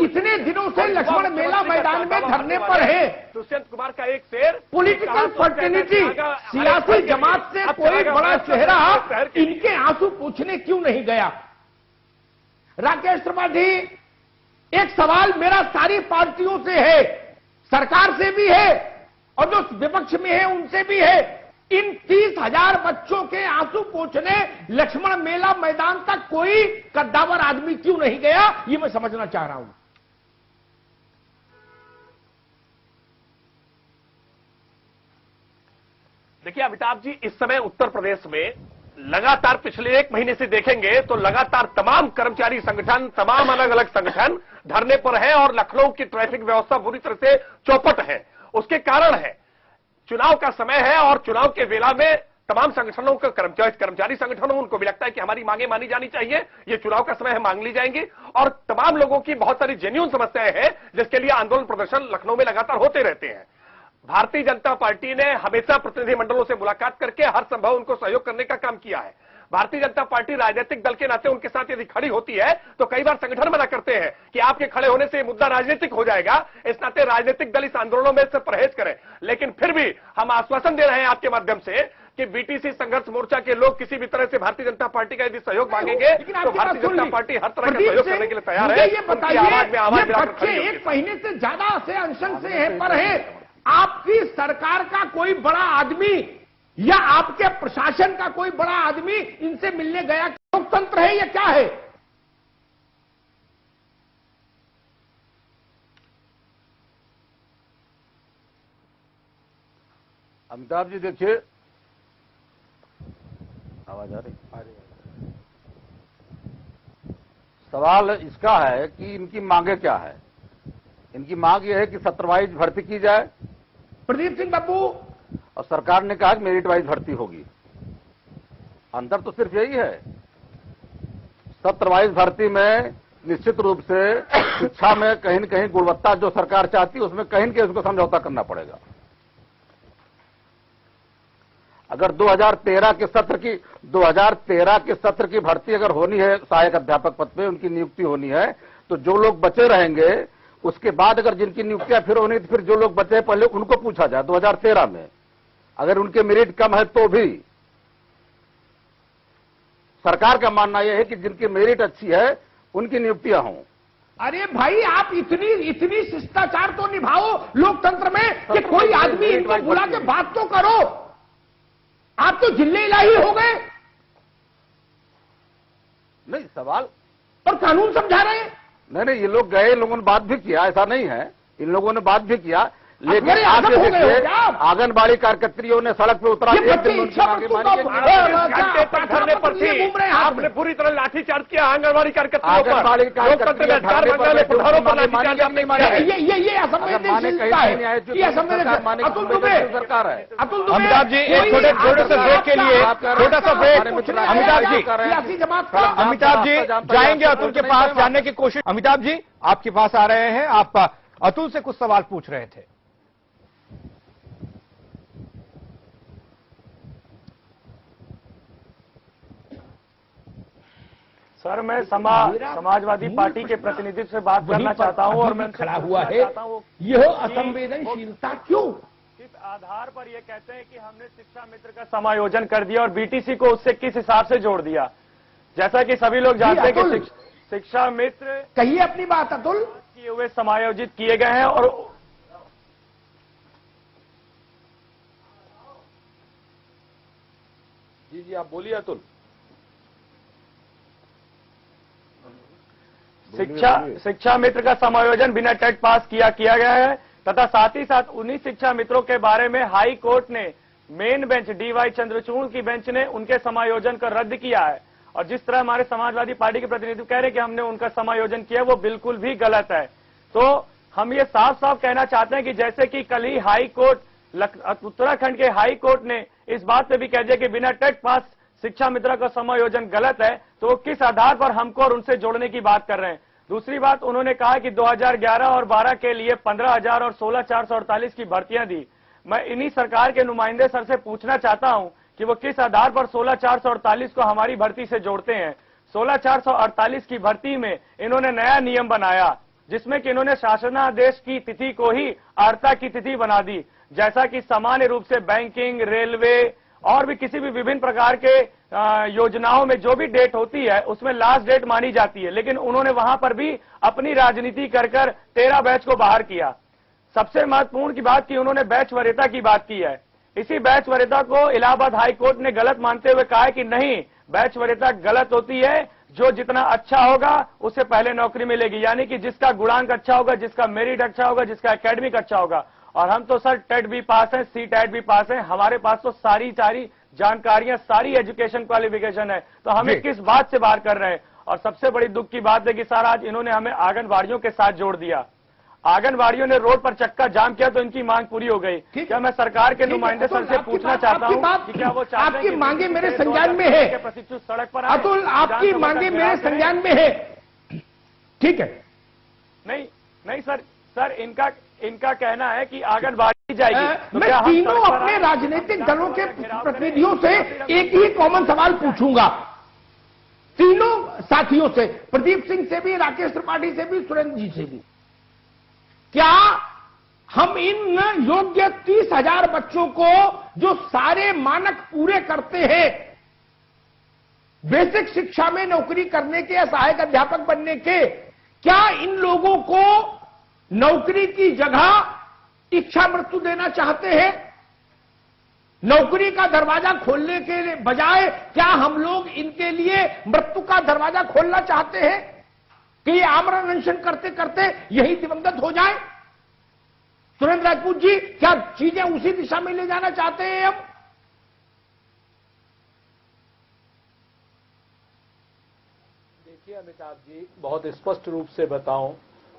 इतने दिनों से लक्ष्मण मेला मैदान में धरने पर है। दुष्यंत कुमार का एक शेर, पॉलिटिकल फर्टिलिटी, सियासी जमात से कोई बड़ा चेहरा इनके आंसू पूछने क्यों नहीं गया? राकेश त्रिपाठी, एक सवाल मेरा सारी पार्टियों से है, सरकार से भी है और जो विपक्ष में है उनसे भी है। इन 30,000 बच्चों के आंसू पोंछने लक्ष्मण मेला मैदान तक कोई कद्दावर आदमी क्यों नहीं गया, ये मैं समझना चाह रहा हूं। देखिए अमिताभ जी, इस समय उत्तर प्रदेश में लगातार पिछले 1 महीने से देखेंगे तो लगातार तमाम कर्मचारी संगठन, तमाम अलग अलग संगठन धरने पर है और लखनऊ की ट्रैफिक व्यवस्था बुरी तरह से चौपट है। उसके कारण है चुनाव का समय है और चुनाव के वेला में तमाम संगठनों का कर्मचारी संगठनों उनको भी लगता है कि हमारी मांगे मानी जानी चाहिए, ये चुनाव का समय है, मांग ली जाएंगी। और तमाम लोगों की बहुत सारी जेन्युइन समस्याएं हैं जिसके लिए आंदोलन प्रदर्शन लखनऊ में लगातार होते रहते हैं। भारतीय जनता पार्टी ने हमेशा प्रतिनिधिमंडलों से मुलाकात करके हर संभव उनको सहयोग करने का काम किया है। भारतीय जनता पार्टी राजनीतिक दल के नाते उनके साथ यदि खड़ी होती है तो कई बार संगठन मना करते हैं कि आपके खड़े होने से मुद्दा राजनीतिक हो जाएगा, इस नाते राजनीतिक दल इस आंदोलनों में से परहेज करें। लेकिन फिर भी हम आश्वासन दे रहे हैं आपके माध्यम से कि बीटीसी संघर्ष मोर्चा के लोग किसी भी तरह से भारतीय जनता पार्टी का यदि सहयोग मांगेंगे तो भारतीय जनता पार्टी हर तरह का सहयोग करने के लिए तैयार है। ये बताइए, बच्चे 1 महीने से ज्यादा से अनशन से है पर है, आपकी सरकार का कोई बड़ा आदमी या आपके प्रशासन का कोई बड़ा आदमी इनसे मिलने गया? लोकतंत्र है या क्या है? अमिताभ जी देखिए, आवाज आ रही? सवाल इसका है कि इनकी मांगे क्या है। इनकी मांग यह है कि सत्र वाइज भर्ती की जाए, प्रदीप सिंह बाबू, और सरकार ने कहा कि मेरिट वाइज भर्ती होगी। अंतर तो सिर्फ यही है। सत्र वाइज भर्ती में निश्चित रूप से शिक्षा में कहीं न कहीं गुणवत्ता जो सरकार चाहती है उसमें कहीं न कहीं उसको समझौता करना पड़ेगा। अगर 2013 के सत्र की भर्ती अगर होनी है, सहायक अध्यापक पद पे उनकी नियुक्ति होनी है, तो जो लोग बचे रहेंगे उसके बाद अगर जिनकी नियुक्तियां फिर होनी तो फिर जो लोग बचे पहले उनको पूछा जाए। 2013 में अगर उनके मेरिट कम है तो भी सरकार का मानना यह है कि जिनकी मेरिट अच्छी है उनकी नियुक्तियां हों। अरे भाई, आप इतनी शिष्टाचार तो निभाओ लोकतंत्र में कि कोई आदमी इनको बुला के बात तो करो। आप तो जिले इलाही हो गए। नहीं, सवाल और कानून समझा रहे हैं। नहीं, ये लोग गए, इन लोगों ने बात भी किया, ऐसा नहीं है, इन लोगों ने बात भी किया, लेकिन अकबरे आप आजम हो गए हो देखिए क्या आप? आंगनबाड़ी कार्यकर्त्रियों ने सड़क पे उतरा, ये एक दिन बच्चे में उनकी इच्छा मांगे मृत्यु मानी का- गई। घंटे तक धरने पर थी, घूम रहे हैं हाथ आपने में। पूरी तरह लाठीचार्ज किया आंगनबाड़ी कार्यकर्ताओं पर, आंगनबाड़ी लोकतंत्र में अधिकार कार्यकर्ता मंगल प्रधानों पर लाठीचार्ज नहीं नहीं माने। किया है। ये असंवेदनशीलता है। ये असंवेदनशील। अतुल दुबे, सरकार है। अतुल दुबे, अमिताभ जी, एक छोटे से ब्रेक के लिए छोटा सा ब्रेक। अमिताभ जी, सियासी जमात का अमिताभ जी जाएंगे अतुल के पास जानने की कोशिश। अमिताभ जी आपके पास आ रहे हैं, आप अतुल से कुछ सवाल पूछ रहे थे। सर, मैं समाजवादी पार्टी के प्रतिनिधि से बात करना चाहता हूं और मैं खड़ा हुआ है। यह असंवेदनशीलता क्यों? किस आधार पर ये कहते हैं कि हमने शिक्षा मित्र का समायोजन कर दिया और बीटीसी को उससे किस हिसाब से जोड़ दिया? जैसा कि सभी लोग जानते हैं कि शिक्षा मित्र कहिए अपनी बात अतुल। किए हुए समायोजित किए गए हैं और जी आप बोलिए अतुल। शिक्षा मित्र का समायोजन बिना टेट पास किया गया है तथा साथ ही साथ उन्हीं शिक्षा मित्रों के बारे में हाई कोर्ट ने मेन बेंच डीवाई चंद्रचूड़ की बेंच ने उनके समायोजन को रद्द किया है। और जिस तरह हमारे समाजवादी पार्टी के प्रतिनिधि कह रहे हैं कि हमने उनका समायोजन किया, वो बिल्कुल भी गलत है। तो हम ये साफ साफ कहना चाहते हैं कि जैसे कि कल ही हाई कोर्ट उत्तराखंड के हाई कोर्ट ने इस बात पे भी कह दिया कि बिना टेट पास शिक्षा मित्र का समायोजन गलत है, तो वो किस आधार पर हमको और उनसे जोड़ने की बात कर रहे हैं। दूसरी बात, उन्होंने कहा कि 2011 और 12 के लिए 15,000 और 16,448 की भर्तियां दी। मैं इन्हीं सरकार के नुमाइंदे सर से पूछना चाहता हूं कि वो किस आधार पर 16,448 को हमारी भर्ती से जोड़ते हैं। 16,448 की भर्ती में इन्होंने नया नियम बनाया जिसमें कि इन्होंने शासनादेश की तिथि को ही अर्हता की तिथि बना दी, जैसा कि सामान्य रूप से बैंकिंग, रेलवे और भी किसी भी विभिन्न प्रकार के योजनाओं में जो भी डेट होती है उसमें लास्ट डेट मानी जाती है, लेकिन उन्होंने वहां पर भी अपनी राजनीति कर 13 बैच को बाहर किया। सबसे महत्वपूर्ण की बात की उन्होंने बैच वरीयता की बात की है। इसी बैच वरीयता को इलाहाबाद हाई कोर्ट ने गलत मानते हुए कहा है कि नहीं, बैच वरीयता गलत होती है, जो जितना अच्छा होगा उसे पहले नौकरी मिलेगी, यानी कि जिसका गुणांक अच्छा होगा, जिसका मेरिट अच्छा होगा, जिसका एकेडमिक अच्छा होगा। और हम तो सर टेट भी पास हैं, सी टेट भी पास हैं, हमारे पास तो सारी जानकारियां, सारी एजुकेशन क्वालिफिकेशन है, तो हमें किस बात से बाहर कर रहे हैं। और सबसे बड़ी दुख की बात है कि सर आज इन्होंने हमें आंगनबाड़ियों के साथ जोड़ दिया। आंगनबाड़ियों ने रोड पर चक्का जाम किया तो इनकी मांग पूरी हो गई। क्या मैं सरकार के नुमाइंदे सर से पूछना चाहता हूं कि क्या वो चाहते हैं आपकी मांगे मेरे संज्ञान में है प्रशिक्षु सड़क पर अतुल, आपकी मांगे मेरे संज्ञान में है, ठीक है? नहीं सर इनका कहना है कि आंगनबाड़ी जाएगी तो मैं तीनों अपने राजनीतिक दलों के प्रतिनिधियों से एक ही कॉमन सवाल पूछूंगा, तीनों साथियों से, प्रदीप सिंह से भी, राकेश त्रिपाठी से भी, सुरेंद्र जी से भी। क्या हम इन योग्य 30,000 बच्चों को जो सारे मानक पूरे करते हैं, बेसिक शिक्षा में नौकरी करने के या सहायक अध्यापक बनने के, क्या इन लोगों को नौकरी की जगह इच्छा मृत्यु देना चाहते हैं? नौकरी का दरवाजा खोलने के बजाय क्या हम लोग इनके लिए मृत्यु का दरवाजा खोलना चाहते हैं कि ये आमरण अनशन करते करते यही दिवंगत हो जाए? सुरेंद्र राजपूत जी, क्या चीजें उसी दिशा में ले जाना चाहते हैं हम? देखिए अमिताभ जी, बहुत स्पष्ट रूप से बताऊं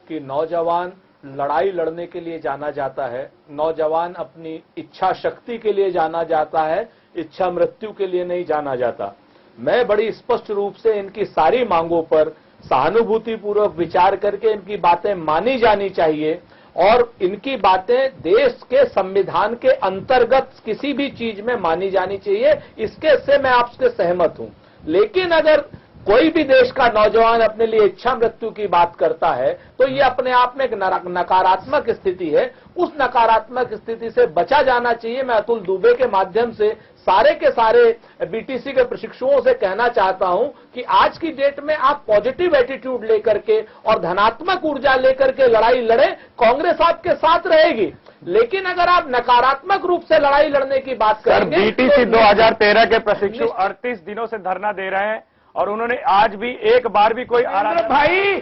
कि नौजवान लड़ाई लड़ने के लिए जाना जाता है, नौजवान अपनी इच्छा शक्ति के लिए जाना जाता है, इच्छा मृत्यु के लिए नहीं जाना जाता। मैं बड़ी स्पष्ट रूप से इनकी सारी मांगों पर सहानुभूतिपूर्वक विचार करके इनकी बातें मानी जानी चाहिए और इनकी बातें देश के संविधान के अंतर्गत किसी भी चीज में मानी जानी चाहिए, इसके से मैं आपसे सहमत हूं। लेकिन अगर कोई भी देश का नौजवान अपने लिए इच्छा मृत्यु की बात करता है तो ये अपने आप में एक नकारात्मक स्थिति है। उस नकारात्मक स्थिति से बचा जाना चाहिए। मैं अतुल दुबे के माध्यम से सारे के सारे बीटीसी के प्रशिक्षुओं से कहना चाहता हूं कि आज की डेट में आप पॉजिटिव एटीट्यूड लेकर के और धनात्मक ऊर्जा लेकर के लड़ाई लड़े, कांग्रेस आपके साथ रहेगी। लेकिन अगर आप नकारात्मक रूप से लड़ाई लड़ने की बात करेंगे, बीटीसी 2013 के प्रशिक्षु 38 दिनों से धरना दे रहे हैं और उन्होंने आज भी एक बार भी कोई भाई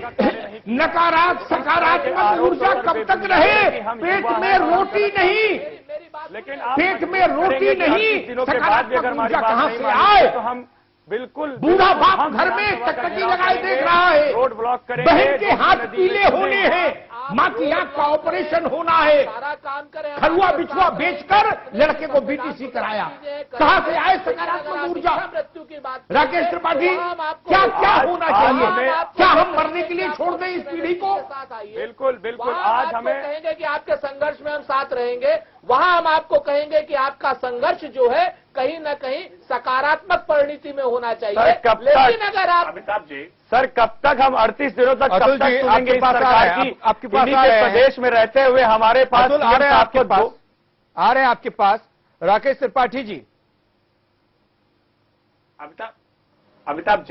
सकारात्मक ऊर्जा कब तक रहे? पेट में रोटी नहीं, लेकिन पेट में रोटी नहीं, दिनों के बाद भी अगर हमारी बात कहां नहीं से मानेंगे आए? तो हम बिल्कुल बूढ़ा बाप घर में टकटकी लगाए देख रहा है, रोड ब्लॉक करेंगे, बहन के हाथ पीले होने हैं, मां की आंख का ऑपरेशन होना है, सारा काम करें। खरुआ बिछुआ बेचकर लड़के को बीटीसी कराया। कहां से आए सकारात्मक ऊर्जा? मृत्यु की बात राकेश त्रिपाठी, क्या क्या होना चाहिए? क्या हम मरने के लिए छोड़ दें इस पीढ़ी को? बिल्कुल बिल्कुल। आज आज हमें हमें कहेंगे कि आपके संघर्ष में हम साथ रहेंगे, वहां हम आपको कहेंगे कि आपका संघर्ष जो है कहीं न कहीं सकारात्मक परिणति में होना चाहिए। कब लेकिन तक अगर आप अमिताभ जी, सर कब तक हम 38 दिनों तक अतुल कब तक जी, सुनेंगे आपके इस पास सरकार आ रहे हैं, की? आपके पास इन्हीं आ के रहे हैं। प्रदेश में रहते हुए हमारे पास अतुल आ रहे हैं आपके पास, आ रहे हैं आपके पास राकेश त्रिपाठी जी। अमिताभ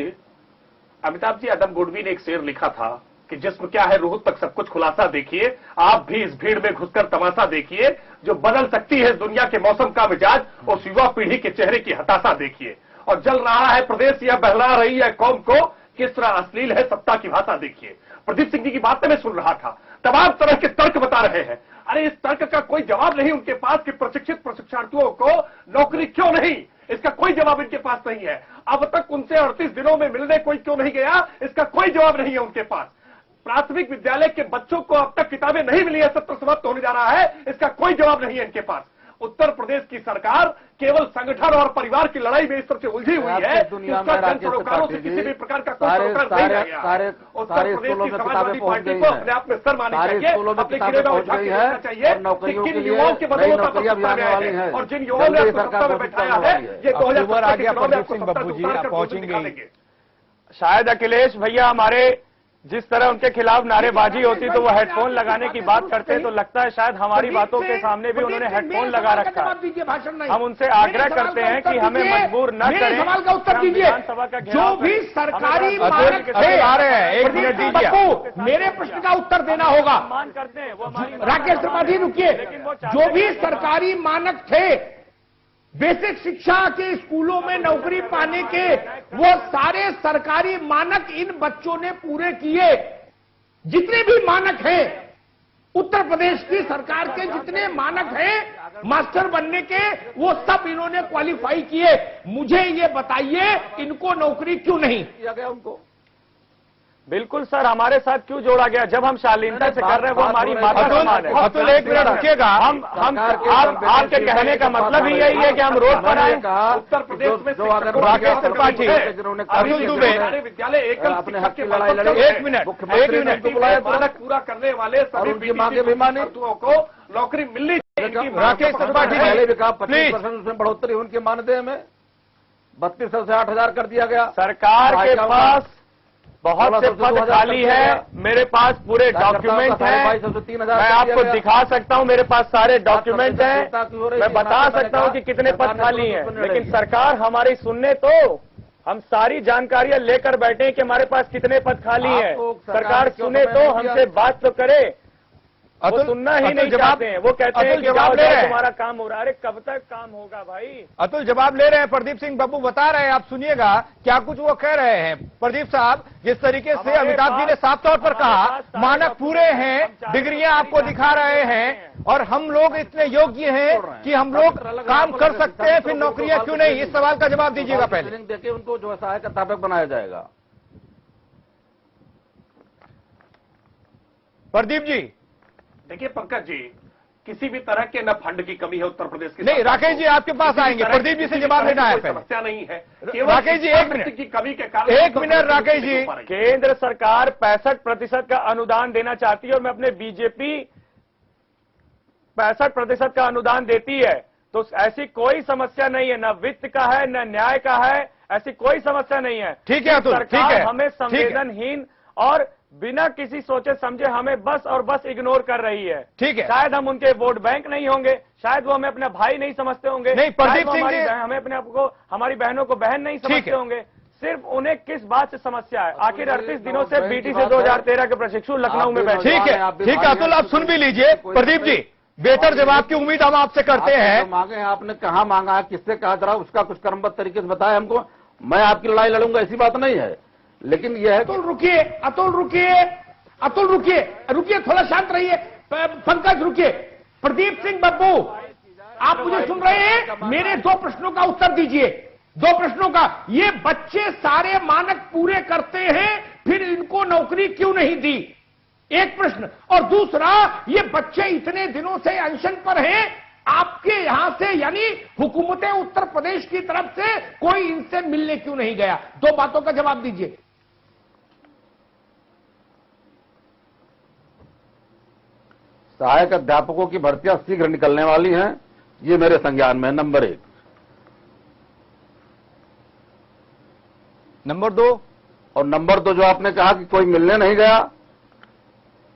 जी अदम गुडवी ने एक शेर लिखा था कि जिस्म क्या है रूह तक सब कुछ खुलासा देखिए, आप भी इस भीड़ में घुसकर तमाशा देखिए, जो बदल सकती है दुनिया के मौसम का मिजाज, और युवा पीढ़ी के चेहरे की हताशा देखिए। और जल रहा है प्रदेश या बहला रही है कौम को, किस तरह अश्लील है सत्ता की भाषा देखिए। प्रदीप सिंह जी की बातें मैं सुन रहा था, तमाम तरह के तर्क बता रहे हैं। अरे इस तर्क का कोई जवाब नहीं उनके पास कि प्रशिक्षित प्रशिक्षार्थियों को नौकरी क्यों नहीं, इसका कोई जवाब इनके पास नहीं है। अब तक उनसे 38 दिनों में मिलने कोई क्यों नहीं गया, इसका कोई जवाब नहीं है उनके पास। प्राथमिक विद्यालय के बच्चों को अब तक किताबें नहीं मिली है, सत्र समाप्त होने जा रहा है, इसका कोई जवाब नहीं है इनके पास। उत्तर प्रदेश की सरकार केवल संगठन और परिवार की लड़ाई में इस तरह से उलझी हुई है कि उसका जन सरोकारों से किसी भी प्रकार का कोई सरोकार नहीं रह गया। उत्तर प्रदेश की समाजवादी पार्टी को अपने आप में सर माननी चाहिए, अपने गिरेबान उठा के रखना चाहिए कि किन युवाओं के बदौलत आप सत्ता में आए हैं और जिन युवाओं ने आपको सत्ता में बैठाया है, ये 2017 के चुनाव में आपको सत्ता से उतार कर पहुंचेंगे। शायद अखिलेश भैया हमारे जिस तरह उनके खिलाफ नारेबाजी होती तो वो हेडफोन लगाने की बात करते, तो लगता है शायद हमारी बातों के सामने भी उन्होंने हेडफोन लगा रखा है। हम उनसे आग्रह करते हैं कि हमें मजबूर न करें। सवाल का उत्तर दीजिए। विधानसभा का जो भी सरकारी मानक थे, आ रहे हैं, एक मिनट दीजिए। बप्पू, मेरे प्रश्न का उत्तर देना होगा। मान करते हैं वो हमारी राकेश त्रिपाठी रुकिए। जो भी सरकारी मानक थे, बेसिक शिक्षा के स्कूलों में नौकरी पाने के, वो सारे सरकारी मानक इन बच्चों ने पूरे किए। जितने भी मानक हैं, उत्तर प्रदेश की सरकार के जितने मानक हैं मास्टर बनने के, वो सब इन्होंने क्वालिफाई किए। मुझे ये बताइए, इनको नौकरी क्यों नहीं दिया गया उनको? बिल्कुल सर, हमारे साथ क्यों जोड़ा गया? जब हम शालीनता से कर रहे हैं वो हमारी माता समान है। अतुल एक मिनट रुकिएगा। हम आपके कहने का मतलब ही यही है कि हम रोड पर आए। उत्तर प्रदेश में राकेश त्रिपाठी, अतुल दुबे, विद्यालय एकल अपने शिक्षक हक की के लड़ाई लड़े। एक मिनट मानक पूरा करने वाले सभी उनकी मांगे भी माने को नौकरी मिलनी चाहिए। राकेश त्रिपाठी पहले भी कहा 25% प्लीज। उसमें बढ़ोतरी उनके मानदेय में 3200 से 8000 कर दिया गया। सरकार के पास बहुत से पद खाली है, मेरे पास पूरे डॉक्यूमेंट हैं, मैं आपको दिखा सकता हूं, मेरे पास सारे डॉक्यूमेंट हैं, मैं बता सकता हूं कि कितने पद खाली हैं। लेकिन सरकार हमारी सुनने तो, हम सारी जानकारियां लेकर बैठे हैं कि हमारे पास कितने पद खाली हैं। सरकार सुने तो, हमसे बात तो करे। वो सुनना ही नहीं चाहते हैं, वो कहते हैं कि जवाब ले रहे हैं। तुम्हारा काम हो रहा है। अरे कब तक काम होगा भाई? अतुल जवाब ले रहे हैं। प्रदीप सिंह बब्बू बता रहे हैं, आप सुनिएगा क्या कुछ वो कह रहे हैं। प्रदीप साहब, जिस तरीके से अमिताभ जी ने साफ तौर पर कहा, मानक पूरे हैं, डिग्रियां आपको दिखा रहे हैं, और हम लोग इतने योग्य हैं कि हम लोग काम कर सकते हैं, फिर नौकरियां क्यों नहीं? इस सवाल का जवाब दीजिएगा पहले। देखिए उनको जो सहायक अध्यापक बनाया जाएगा। प्रदीप जी। देखिए पंकज जी, किसी भी तरह के न फंड की कमी है उत्तर प्रदेश की। नहीं, राकेश जी आपके पास आएंगे, प्रदीप जी से जवाब लेना है पहले। समस्या नहीं है, राकेश जी एक मिनट की कमी के कारण। एक मिनट राकेश जी। केंद्र सरकार 65% का अनुदान देना चाहती है और मैं अपने बीजेपी 65% का अनुदान देती है, तो ऐसी कोई समस्या नहीं है, न वित्त का है न न्याय का है। ऐसी कोई समस्या नहीं है। ठीक है अतुल, ठीक है, हमें ठीक है। संवेदनहीन और बिना किसी सोचे समझे हमें बस और बस इग्नोर कर रही है। ठीक है। शायद हम उनके वोट बैंक नहीं होंगे, शायद वो हमें अपना भाई नहीं समझते होंगे, नहीं, प्रदीप सिंह जी, हमें अपने आप को, हमारी बहनों को बहन नहीं समझते होंगे। सिर्फ उन्हें किस बात से समस्या है? आखिर 38 दिनों से बीटी से 2013 के प्रशिक्षु लखनऊ में बैठे। ठीक है, ठीक है अतुल, आप सुन भी लीजिए। प्रदीप जी, बेहतर जवाब की उम्मीद हम आपसे करते हैं। मांगे हैं, आपने कहाँ मांगा है, किससे कहा, जरा उसका कुछ क्रमबद्ध तरीके से बताया हमको। मैं आपकी लड़ाई लड़ूंगा ऐसी बात नहीं है, लेकिन यह है। अतुल रुकिए, अतुल रुकिए, अतुल रुकिए, रुकिए, थोड़ा शांत रहिए। पंकज रुकिए। प्रदीप सिंह बब्बू, आप मुझे सुन रहे हैं? मेरे 2 प्रश्नों का उत्तर दीजिए। 2 प्रश्नों का। ये बच्चे सारे मानक पूरे करते हैं, फिर इनको नौकरी क्यों नहीं दी? एक प्रश्न। और दूसरा, ये बच्चे इतने दिनों से अनशन पर हैं, आपके यहां से यानी हुकूमत उत्तर प्रदेश की तरफ से कोई इनसे मिलने क्यों नहीं गया? 2 बातों का जवाब दीजिए। सहायक अध्यापकों की भर्तियां शीघ्र निकलने वाली हैं, ये मेरे संज्ञान में है, नंबर 1। नंबर 2, और नंबर 2 जो आपने कहा कि कोई मिलने नहीं गया,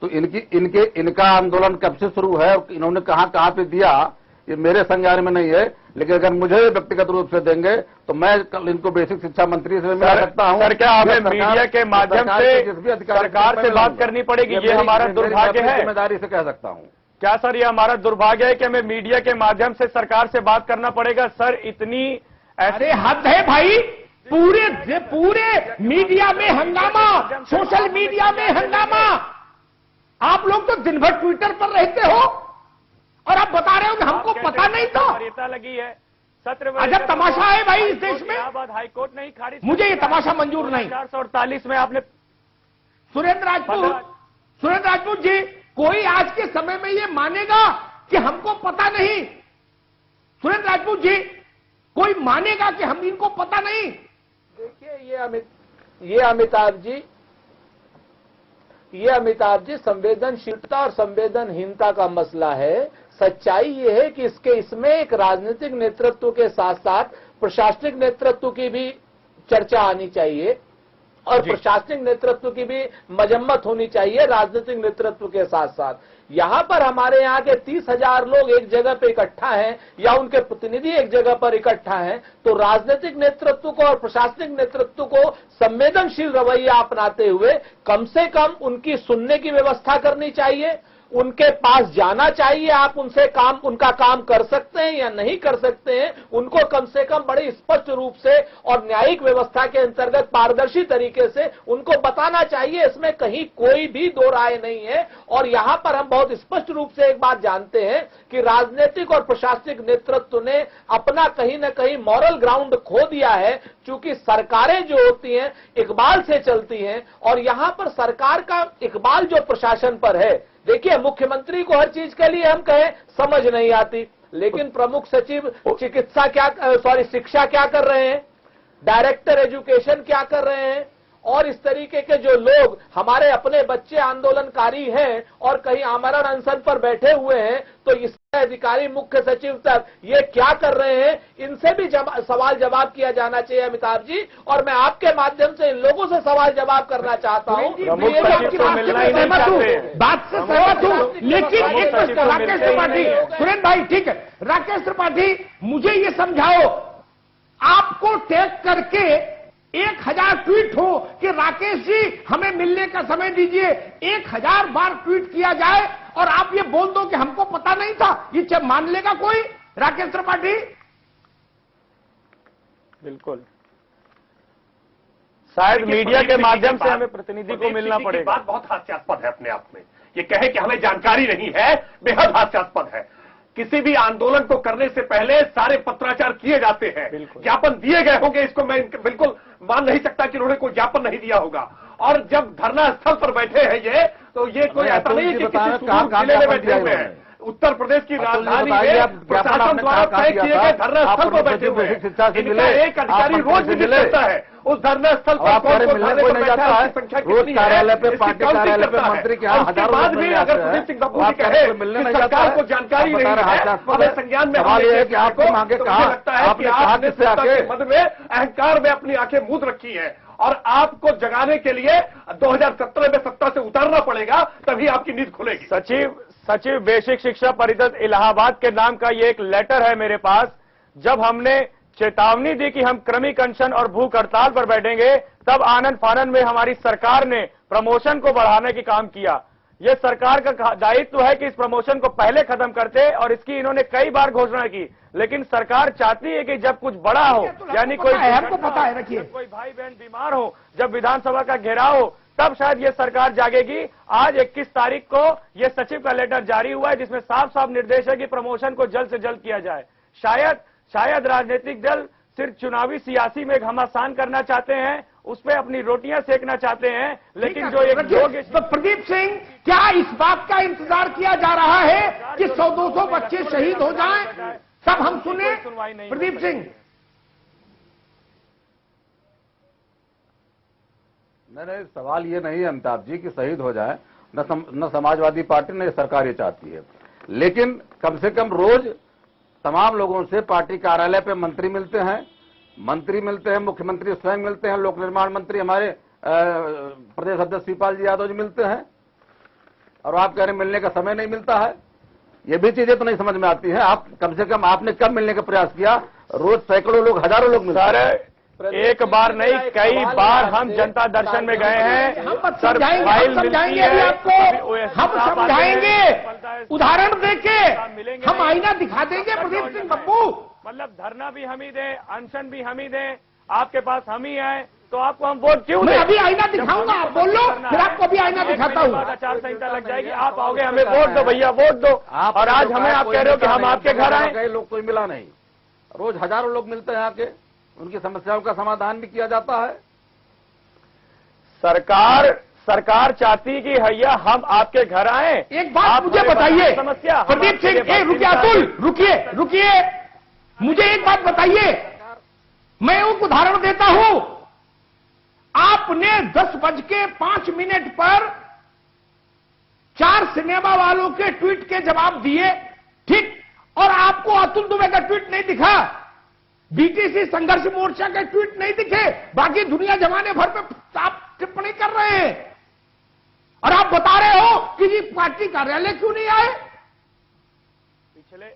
तो इनका आंदोलन कब से शुरू है, इन्होंने कहां पे दिया, ये मेरे संज्ञान में नहीं है। लेकिन अगर मुझे व्यक्तिगत रूप से देंगे तो मैं कल इनको बेसिक शिक्षा मंत्री से मिला सकता हूं। सर, क्या हमें मीडिया के माध्यम से सरकार से बात करनी पड़ेगी? ये हमारा दुर्भाग्य है। जिम्मेदारी से कह सकता हूं। क्या सर, ये हमारा दुर्भाग्य है कि हमें मीडिया के माध्यम से सरकार से बात करना पड़ेगा? सर, इतनी ऐसे हद है भाई, पूरे मीडिया में हंगामा, सोशल मीडिया में हंगामा। आप लोग तो दिन भर ट्विटर पर रहते हो और आप बता रहे हो कि हमको पता नहीं था। वरीयता लगी है, सत्र अजब तमाशा है भाई इस देश में। इलाहाबाद हाईकोर्ट नहीं खारिज, मुझे ये तमाशा मंजूर नहीं। 448 में आपने सुरेंद्र राजपूत जी, कोई आज के समय में ये मानेगा कि हमको पता नहीं? सुरेंद्र राजपूत जी, कोई मानेगा कि हम इनको पता नहीं? देखिए, ये अमिताभ जी संवेदनशीलता और संवेदनहीनता का मसला है। सच्चाई ये है कि इसमें एक राजनीतिक नेतृत्व के साथ साथ प्रशासनिक नेतृत्व की भी चर्चा आनी चाहिए और प्रशासनिक नेतृत्व की भी मजम्मत होनी चाहिए राजनीतिक नेतृत्व के साथ साथ। यहां पर हमारे यहां के 30,000 लोग एक जगह पे इकट्ठा हैं या उनके प्रतिनिधि एक जगह पर इकट्ठा हैं, तो राजनीतिक नेतृत्व को और प्रशासनिक नेतृत्व को संवेदनशील रवैया अपनाते हुए कम से कम उनकी सुनने की व्यवस्था करनी चाहिए, उनके पास जाना चाहिए। आप उनका काम कर सकते हैं या नहीं कर सकते हैं, उनको कम से कम बड़े स्पष्ट रूप से और न्यायिक व्यवस्था के अंतर्गत पारदर्शी तरीके से उनको बताना चाहिए। इसमें कहीं कोई भी दो राय नहीं है। और यहां पर हम बहुत स्पष्ट रूप से एक बात जानते हैं कि राजनीतिक और प्रशासनिक नेतृत्व ने अपना कहीं न कहीं मॉरल ग्राउंड खो दिया है, चूंकि सरकारें जो होती हैं इकबाल से चलती हैं और यहां पर सरकार का इकबाल जो प्रशासन पर है। देखिए, मुख्यमंत्री को हर चीज के लिए हम कहें समझ नहीं आती, लेकिन प्रमुख सचिव शिक्षा क्या कर रहे हैं, डायरेक्टर एजुकेशन क्या कर रहे हैं, और इस तरीके के जो लोग हमारे अपने बच्चे आंदोलनकारी हैं और कहीं आमरण अनशन पर बैठे हुए हैं, तो इसके अधिकारी मुख्य सचिव तक ये क्या कर रहे हैं, इनसे भी सवाल जवाब किया जाना चाहिए अमिताभ जी। और मैं आपके माध्यम से इन लोगों से सवाल जवाब करना चाहता हूं। बात से सहमत हूं, लेकिन एक प्रश्न राकेश त्रिपाठी, सुरेंद्र भाई ठीक है, राकेश त्रिपाठी मुझे ये समझाओ, आपको टैग करके 1000 ट्वीट हो कि राकेश जी हमें मिलने का समय दीजिए, 1000 बार ट्वीट किया जाए और आप ये बोल दो कि हमको पता नहीं था, ये मान लेगा कोई? राकेश त्रिपाठी, बिल्कुल, शायद मीडिया के माध्यम से हमें प्रतिनिधि को मिलना पड़ेगा। बात बहुत हास्यास्पद है अपने आप में। ये कहे कि हमें जानकारी नहीं है, बेहद हास्यास्पद है। किसी भी आंदोलन को करने से पहले सारे पत्राचार किए जाते हैं, ज्ञापन दिए गए होंगे, इसको मैं बिल्कुल मान नहीं सकता कि उन्होंने कोई ज्ञापन नहीं दिया होगा। और जब धरना स्थल पर बैठे हैं ये कोई ऐसा नहीं है कि किसी सुदूर जिले में बैठे हुए हैं। उत्तर प्रदेश की राजधानी में प्रशासन द्वारा तय किए गए धरना स्थल पर बैठे हुए हैं। इनका एक अधिकारी रोज विजिट करता है, उस धरना स्थल पर आप कौन मिलने थाने को पर नहीं बैठा जाता है, है, उसकी संख्या रोज कितनी है, कार्यालय पे, इसकी पार्टी काउंटिंग कार्यालय पे करता है। मंत्री के और यहाँ उसके हजारों बाद लोग भी मिलने अगर आते हैं। प्रदीप सिंह बब्बू आप जी कह कहे रहे हैं मिलने कि नहीं जाता सरकार है। को जानकारी आप नहीं बता रहे हैं है, हास्यास्पद हमें है। संज्ञान में सवाल हमने ये है कि किया आपने को, मांगे तो कहा, मुझे लगता है कि आपने कहा आपने किससे सत्ता आके के मद में अहंकार में अपनी आंखें मूंद रखी है और आपको जगाने के लिए 2017 में सत्ता से उतारना पड़ेगा, तभी आपकी नींद खुलेगी। सचिव बेसिक शिक्षा परिषद इलाहाबाद के नाम का ये एक लेटर है मेरे पास। जब हमने चेतावनी दी कि हम क्रमिक अनशन और भूख हड़ताल पर बैठेंगे, तब आनंद फानन में हमारी सरकार ने प्रमोशन को बढ़ाने की काम किया। यह सरकार का दायित्व है कि इस प्रमोशन को पहले खत्म करते, और इसकी इन्होंने कई बार घोषणा की, लेकिन सरकार चाहती है कि जब कुछ बड़ा हो, यानी कोई हमको पता है, रखिए, कोई भाई बहन बीमार हो, जब विधानसभा का घेराव हो, तब शायद ये सरकार जागेगी। आज 21 तारीख को ये सचिव का लेटर जारी हुआ है, जिसमें साफ साफ निर्देश है कि प्रमोशन को जल्द से जल्द किया जाए। शायद राजनीतिक दल सिर्फ चुनावी सियासी में घमासान करना चाहते हैं, उस पर अपनी रोटियां सेकना चाहते हैं, लेकिन जो एक लोग तो प्रदीप सिंह, क्या इस बात का इंतजार किया जा रहा है कि 100-200 बच्चे शहीद हो जाएं, तब हम सुने? प्रदीप सिंह, नहीं, सवाल ये नहीं है अमिताभ जी कि शहीद हो जाए, न समाजवादी पार्टी न सरकार ये चाहती है, लेकिन कम से कम रोज तमाम लोगों से पार्टी कार्यालय पे मंत्री मिलते हैं, मुख्यमंत्री स्वयं मिलते हैं, लोक निर्माण मंत्री हमारे प्रदेश अध्यक्ष शिवपाल जी यादव जी मिलते हैं, और आप कह रहे हैं मिलने का समय नहीं मिलता है। ये भी चीजें तो नहीं समझ में आती हैं। आप कम से कम आपने कब मिलने का प्रयास किया? रोज सैकड़ों लोग, हजारों लोग मिलते हैं। एक बार नहीं, कई बार हम जनता दर्शन में गए हैं। हम समझाएंगे अभी आपको, हम समझाएंगे उदाहरण देके, हम आईना दिखा देंगे। प्रदीप सिंह बब्बू, मतलब धरना भी हम ही दें, अनशन भी हम ही दें, आपके पास हम ही आए, तो आपको हम वोट क्यों दें? मैं अभी आईना दिखाऊंगा, आप बोल लो, फिर आपको अभी आईना दिखाता हूँ। आचार संहिता लग जाएगी, आप आओगे, हमें वोट दो भैया, वोट दो। और आज हमें आप कह रहे हो कि हम आपके घर आए। कई लोग कोई मिला नहीं, रोज हजारों लोग मिलते हैं आके, उनकी समस्याओं का समाधान भी किया जाता है। सरकार चाहती कि भैया हम आपके घर आए। एक बात मुझे बताइए समस्या, प्रदीप सिंह, रुकिए अतुल, रुकिए, मुझे एक बात बताइए, मैं एक उदाहरण देता हूं। आपने 10:05 पर 4 सिनेमा वालों के ट्वीट के जवाब दिए, ठीक, और आपको अतुल दुबे का ट्वीट नहीं दिखा, बीटीसी संघर्ष मोर्चा के ट्वीट नहीं दिखे, बाकी दुनिया जमाने भर पे आप टिप्पणी कर रहे हैं, और आप बता रहे हो कि जी पार्टी कार्यालय क्यों नहीं आए? पिछले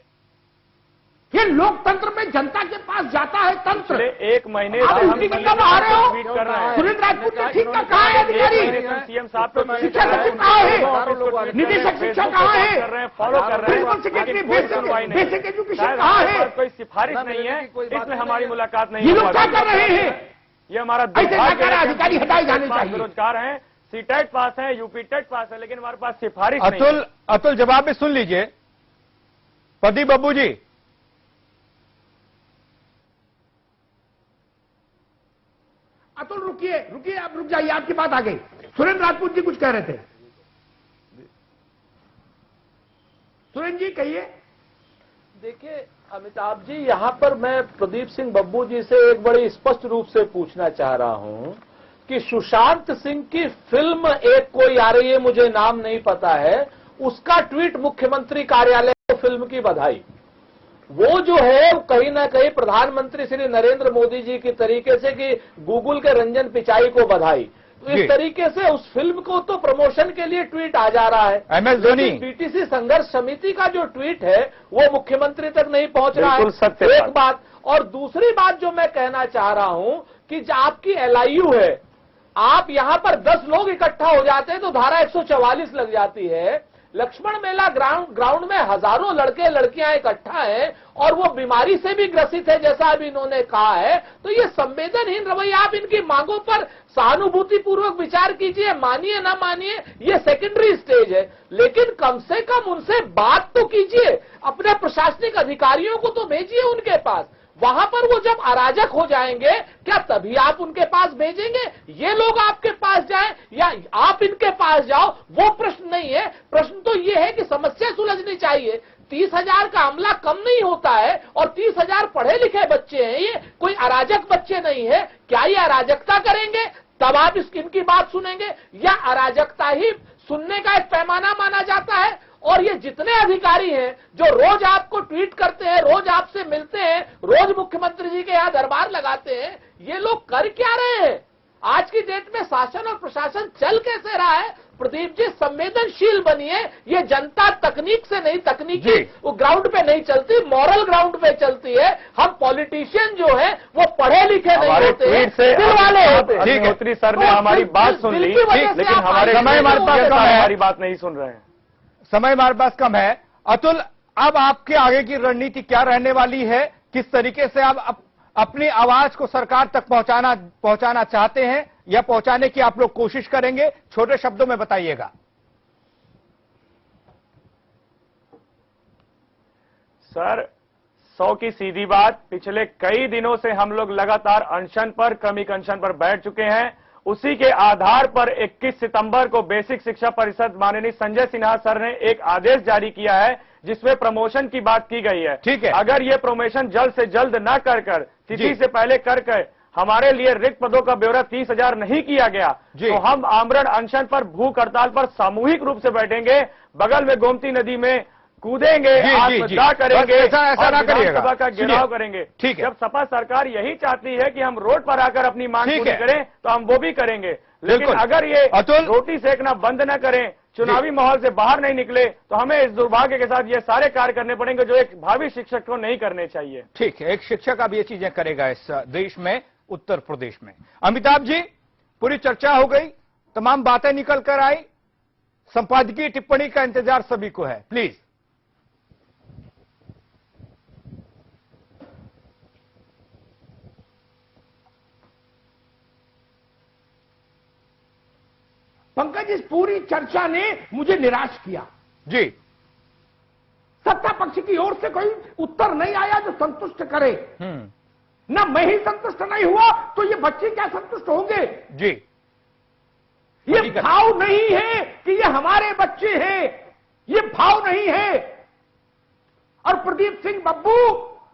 ये लोकतंत्र में जनता के पास जाता है तंत्र। एक महीने आप से हम उल्टी मतलब आ रहे ट्वीट कर रहे हो। हैं। सुनील राजपूत ने ठीक का कहा है अधिकारी, सीएम साहब को शिक्षा सचिव कहाँ है, निदेशक शिक्षा कहाँ है, फॉलो कर रहे हैं, प्रिंसिपल सेक्रेटरी बेसिक एजुकेशन कहाँ है? कोई सिफारिश नहीं है, इसमें हमारी मुलाकात नहीं। ये लोग क्या कर रहे हैं? ये हमारा अधिकारी हटाए जाने चाहिए। बेरोजगार हैं, सीटेट पास है, यूपी टेट पास है, लेकिन हमारे पास सिफारिश नहीं। अतुल जवाब भी सुन लीजिए। प्रदीप बब्बू जी, अतुल रुकिए, आप रुक जाइए, आपकी बात आ गई। सुरेंद्र राजपूत जी कुछ कह रहे थे। सुरेंद्र जी कहिए। देखिए अमिताभ जी, यहां पर मैं प्रदीप सिंह बब्बू जी से एक बड़ी स्पष्ट रूप से पूछना चाह रहा हूं कि सुशांत सिंह की फिल्म एक कोई आ रही है, मुझे नाम नहीं पता है, उसका ट्वीट मुख्यमंत्री कार्यालय को फिल्म की बधाई। वो जो है कहीं ना कहीं प्रधानमंत्री श्री नरेंद्र मोदी जी की तरीके से कि गूगल के रंजन पिचाई को बधाई, तो इस तरीके से उस फिल्म को तो प्रमोशन के लिए ट्वीट आ जा रहा है। MS धोनी, बीटीसी संघर्ष समिति का जो ट्वीट है वो मुख्यमंत्री तक नहीं पहुंच रहा है, एक बात। और दूसरी बात जो मैं कहना चाह रहा हूं कि जो आपकी LIU है, आप यहां पर 10 लोग इकट्ठा हो जाते हैं तो धारा 144 लग जाती है। लक्ष्मण मेला ग्राउंड में हजारों लड़के लड़कियां इकट्ठा हैं और वो बीमारी से भी ग्रसित है, जैसा अभी इन्होंने कहा है। तो ये संवेदनहीन रवैया, आप इनकी मांगों पर सहानुभूतिपूर्वक विचार कीजिए, मानिए ना मानिए ये सेकेंडरी स्टेज है, लेकिन कम से कम उनसे बात तो कीजिए, अपने प्रशासनिक अधिकारियों को तो भेजिए उनके पास। वहां पर वो जब अराजक हो जाएंगे, क्या तभी आप उनके पास भेजेंगे? ये लोग आपके पास जाएं या आप इनके पास जाओ, वो प्रश्न नहीं है। प्रश्न तो ये है कि समस्या सुलझनी चाहिए। 30,000 का अमला कम नहीं होता है और 30,000 पढ़े लिखे बच्चे हैं, ये कोई अराजक बच्चे नहीं है। क्या ये अराजकता करेंगे तब आप इनकी बात सुनेंगे, या अराजकता ही सुनने का एक पैमाना माना जाता है? और ये जितने अधिकारी हैं जो रोज आपको ट्वीट करते हैं, रोज आपसे मिलते हैं, रोज मुख्यमंत्री जी के यहां दरबार लगाते हैं, ये लोग कर क्या रहे हैं? आज की डेट में शासन और प्रशासन चल कैसे रहा है? प्रदीप जी, संवेदनशील बनिए। ये जनता तकनीक से नहीं, तकनीकी वो ग्राउंड पे नहीं चलती, मॉरल ग्राउंड पे चलती है। हम पॉलिटिशियन जो है वो पढ़े लिखे नहीं होते हैं, दिल वाले होते हैं। अग्निहोत्री सर ने हमारी बात सुन ली, लेकिन हमारे हमारी बात नहीं सुन रहे हैं। समय हमारे पास कम है। अतुल, अब आपके आगे की रणनीति क्या रहने वाली है? किस तरीके से आप अपनी आवाज को सरकार तक पहुंचाना चाहते हैं या पहुंचाने की आप लोग कोशिश करेंगे? छोटे शब्दों में बताइएगा। सर, 100 की सीधी बात, पिछले कई दिनों से हम लोग लगातार अनशन पर, क्रमिक अनशन पर बैठ चुके हैं। उसी के आधार पर 21 सितंबर को बेसिक शिक्षा परिषद माननीय संजय सिन्हा सर ने एक आदेश जारी किया है जिसमें प्रमोशन की बात की गई है। ठीक है, अगर ये प्रमोशन जल्द से जल्द न कर तिथि से पहले कर हमारे लिए रिक्त पदों का ब्यौरा 30,000 नहीं किया गया तो हम आमरण अनशन पर, भूख हड़ताल पर सामूहिक रूप से बैठेंगे, बगल में गोमती नदी में कूदेंगे, आत्मदाह करेंगे, ऐसा ना करिएगा, सभा का घेराव करेंगे। ठीक है, जब सपा सरकार यही चाहती है कि हम रोड पर आकर अपनी मांग पूरी करें तो हम वो भी करेंगे, लेकिन अगर ये रोटी सेकना बंद न करें, चुनावी माहौल से बाहर नहीं निकले तो हमें इस दुर्भाग्य के साथ ये सारे कार्य करने पड़ेंगे जो एक भावी शिक्षक को नहीं करने चाहिए। ठीक है, एक शिक्षक अब ये चीजें करेगा इस देश में, उत्तर प्रदेश में। अमिताभ जी, पूरी चर्चा हो गई, तमाम बातें निकल कर आई, संपादकीय टिप्पणी का इंतजार सभी को है, प्लीज। पंकज, इस पूरी चर्चा ने मुझे निराश किया जी। सत्ता पक्ष की ओर से कोई उत्तर नहीं आया जो संतुष्ट करे। ना मैं ही संतुष्ट नहीं हुआ तो ये बच्चे क्या संतुष्ट होंगे जी। ये भाव नहीं है कि ये हमारे बच्चे हैं, ये भाव नहीं है। और प्रदीप सिंह बब्बू,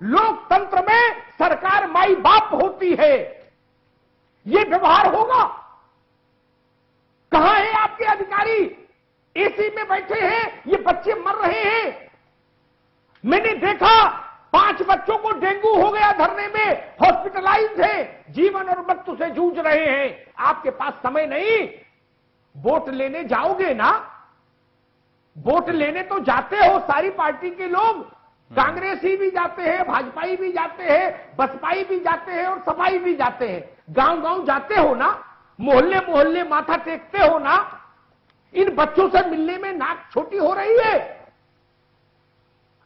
लोकतंत्र में सरकार माई बाप होती है, ये व्यवहार होगा? कहां है आपके अधिकारी? एसी में बैठे हैं, ये बच्चे मर रहे हैं। मैंने देखा 5 बच्चों को डेंगू हो गया धरने में, हॉस्पिटलाइज्ड है, जीवन और मृत्यु से जूझ रहे हैं। आपके पास समय नहीं? वोट लेने जाओगे ना? वोट लेने तो जाते हो सारी पार्टी के लोग, कांग्रेसी भी जाते हैं, भाजपाई भी जाते हैं, बसपाई भी जाते हैं और सपाई भी जाते हैं। गांव गांव जाते हो ना, मोहल्ले मोहल्ले माथा टेकते हो ना? इन बच्चों से मिलने में नाक छोटी हो रही है।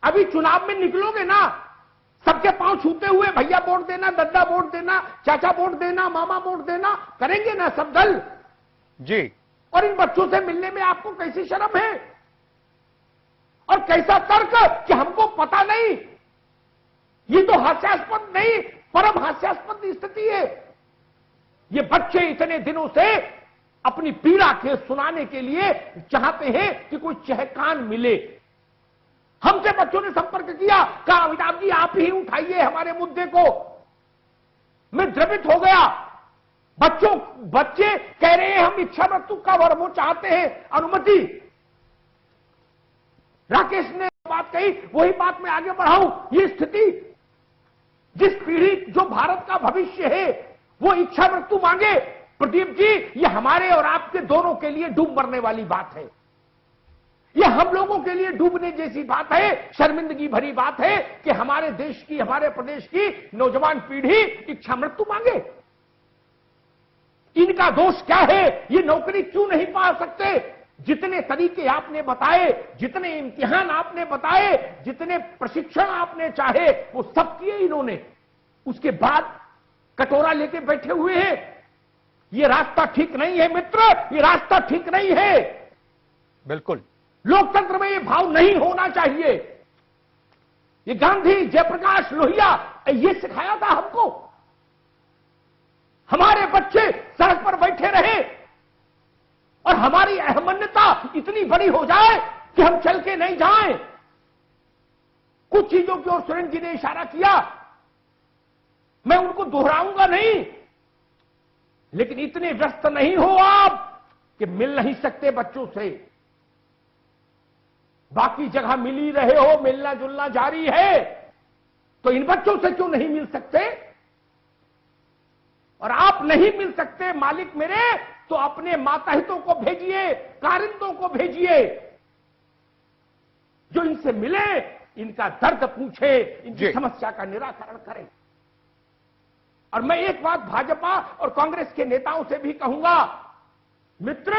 अभी चुनाव में निकलोगे ना, सबके पांव छूते हुए भैया वोट देना, दद्दा वोट देना, चाचा वोट देना, मामा वोट देना करेंगे ना सब दल जी। और इन बच्चों से मिलने में आपको कैसी शर्म है और कैसा तर्क कि हमको पता नहीं? ये तो हास्यास्पद नहीं, परम हास्यास्पद स्थिति है। ये बच्चे इतने दिनों से अपनी पीड़ा के सुनाने के लिए चाहते हैं कि कोई चहकान मिले। हमसे बच्चों ने संपर्क किया, कहा अमिताभ जी आप ही उठाइए हमारे मुद्दे को। मैं द्रवित हो गया। बच्चे कह रहे हैं हम इच्छा मृत्यु का वर, वो चाहते हैं अनुमति। राकेश ने बात कही, वही बात मैं आगे बढ़ाऊं। ये स्थिति, जिस पीढ़ी जो भारत का भविष्य है वो इच्छा मृत्यु मांगे, प्रदीप जी ये हमारे और आपके दोनों के लिए डूब मरने वाली बात है। ये हम लोगों के लिए डूबने जैसी बात है, शर्मिंदगी भरी बात है कि हमारे देश की, हमारे प्रदेश की नौजवान पीढ़ी इच्छा मृत्यु मांगे। इनका दोष क्या है? ये नौकरी क्यों नहीं पा सकते? जितने तरीके आपने बताए, जितने इम्तिहान आपने बताए, जितने प्रशिक्षण आपने चाहे, वो सब किए इन्होंने। उसके बाद कटोरा लेके बैठे हुए हैं। ये रास्ता ठीक नहीं है मित्र, ये रास्ता ठीक नहीं है। बिल्कुल, लोकतंत्र में ये भाव नहीं होना चाहिए। ये गांधी, जयप्रकाश, लोहिया, ये सिखाया था हमको। हमारे बच्चे सड़क पर बैठे रहे और हमारी अहमन्यता इतनी बड़ी हो जाए कि हम चल के नहीं जाएं। कुछ चीजों की ओर सुरेंद्र जी ने इशारा किया, मैं उनको दोहराऊंगा नहीं, लेकिन इतने व्यस्त नहीं हो आप कि मिल नहीं सकते बच्चों से। बाकी जगह मिल ही रहे हो, मिलना जुलना जारी है, तो इन बच्चों से क्यों नहीं मिल सकते? और आप नहीं मिल सकते मालिक मेरे, तो अपने माताहितों को भेजिए, कारिंदों को भेजिए, जो इनसे मिले, इनका दर्द पूछे, इनकी समस्या का निराकरण करें। और मैं एक बात भाजपा और कांग्रेस के नेताओं से भी कहूंगा, मित्र,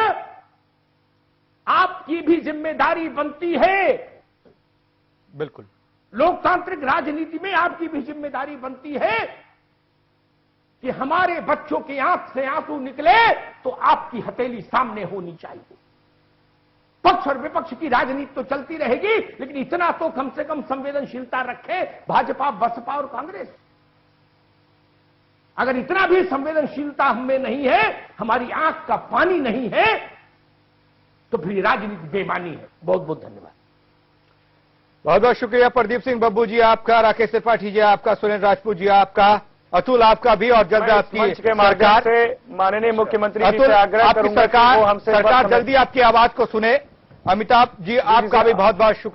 आपकी भी जिम्मेदारी बनती है, बिल्कुल लोकतांत्रिक राजनीति में आपकी भी जिम्मेदारी बनती है कि हमारे बच्चों की आंख से आंसू निकले तो आपकी हथेली सामने होनी चाहिए। पक्ष और विपक्ष की राजनीति तो चलती रहेगी, लेकिन इतना तो कम से कम संवेदनशीलता रखे भाजपा, बसपा और कांग्रेस। अगर इतना भी संवेदनशीलता हमें नहीं है, हमारी आंख का पानी नहीं है, तो फिर राजनीति बेमानी है। बहुत बहुत धन्यवाद। बहुत बहुत शुक्रिया प्रदीप सिंह बब्बू जी आपका, राकेश त्रिपाठी जी आपका, सुरेंद्र राजपूत जी आपका, अतुल आपका भी, और जल्द आपकी के माध्यम से माननीय मुख्यमंत्री जी से आग्रह आपकी करूंगा कि वो हमसे सरकार जल्दी आपकी आवाज को सुने। अमिताभ जी आपका भी बहुत बहुत शुक्रिया।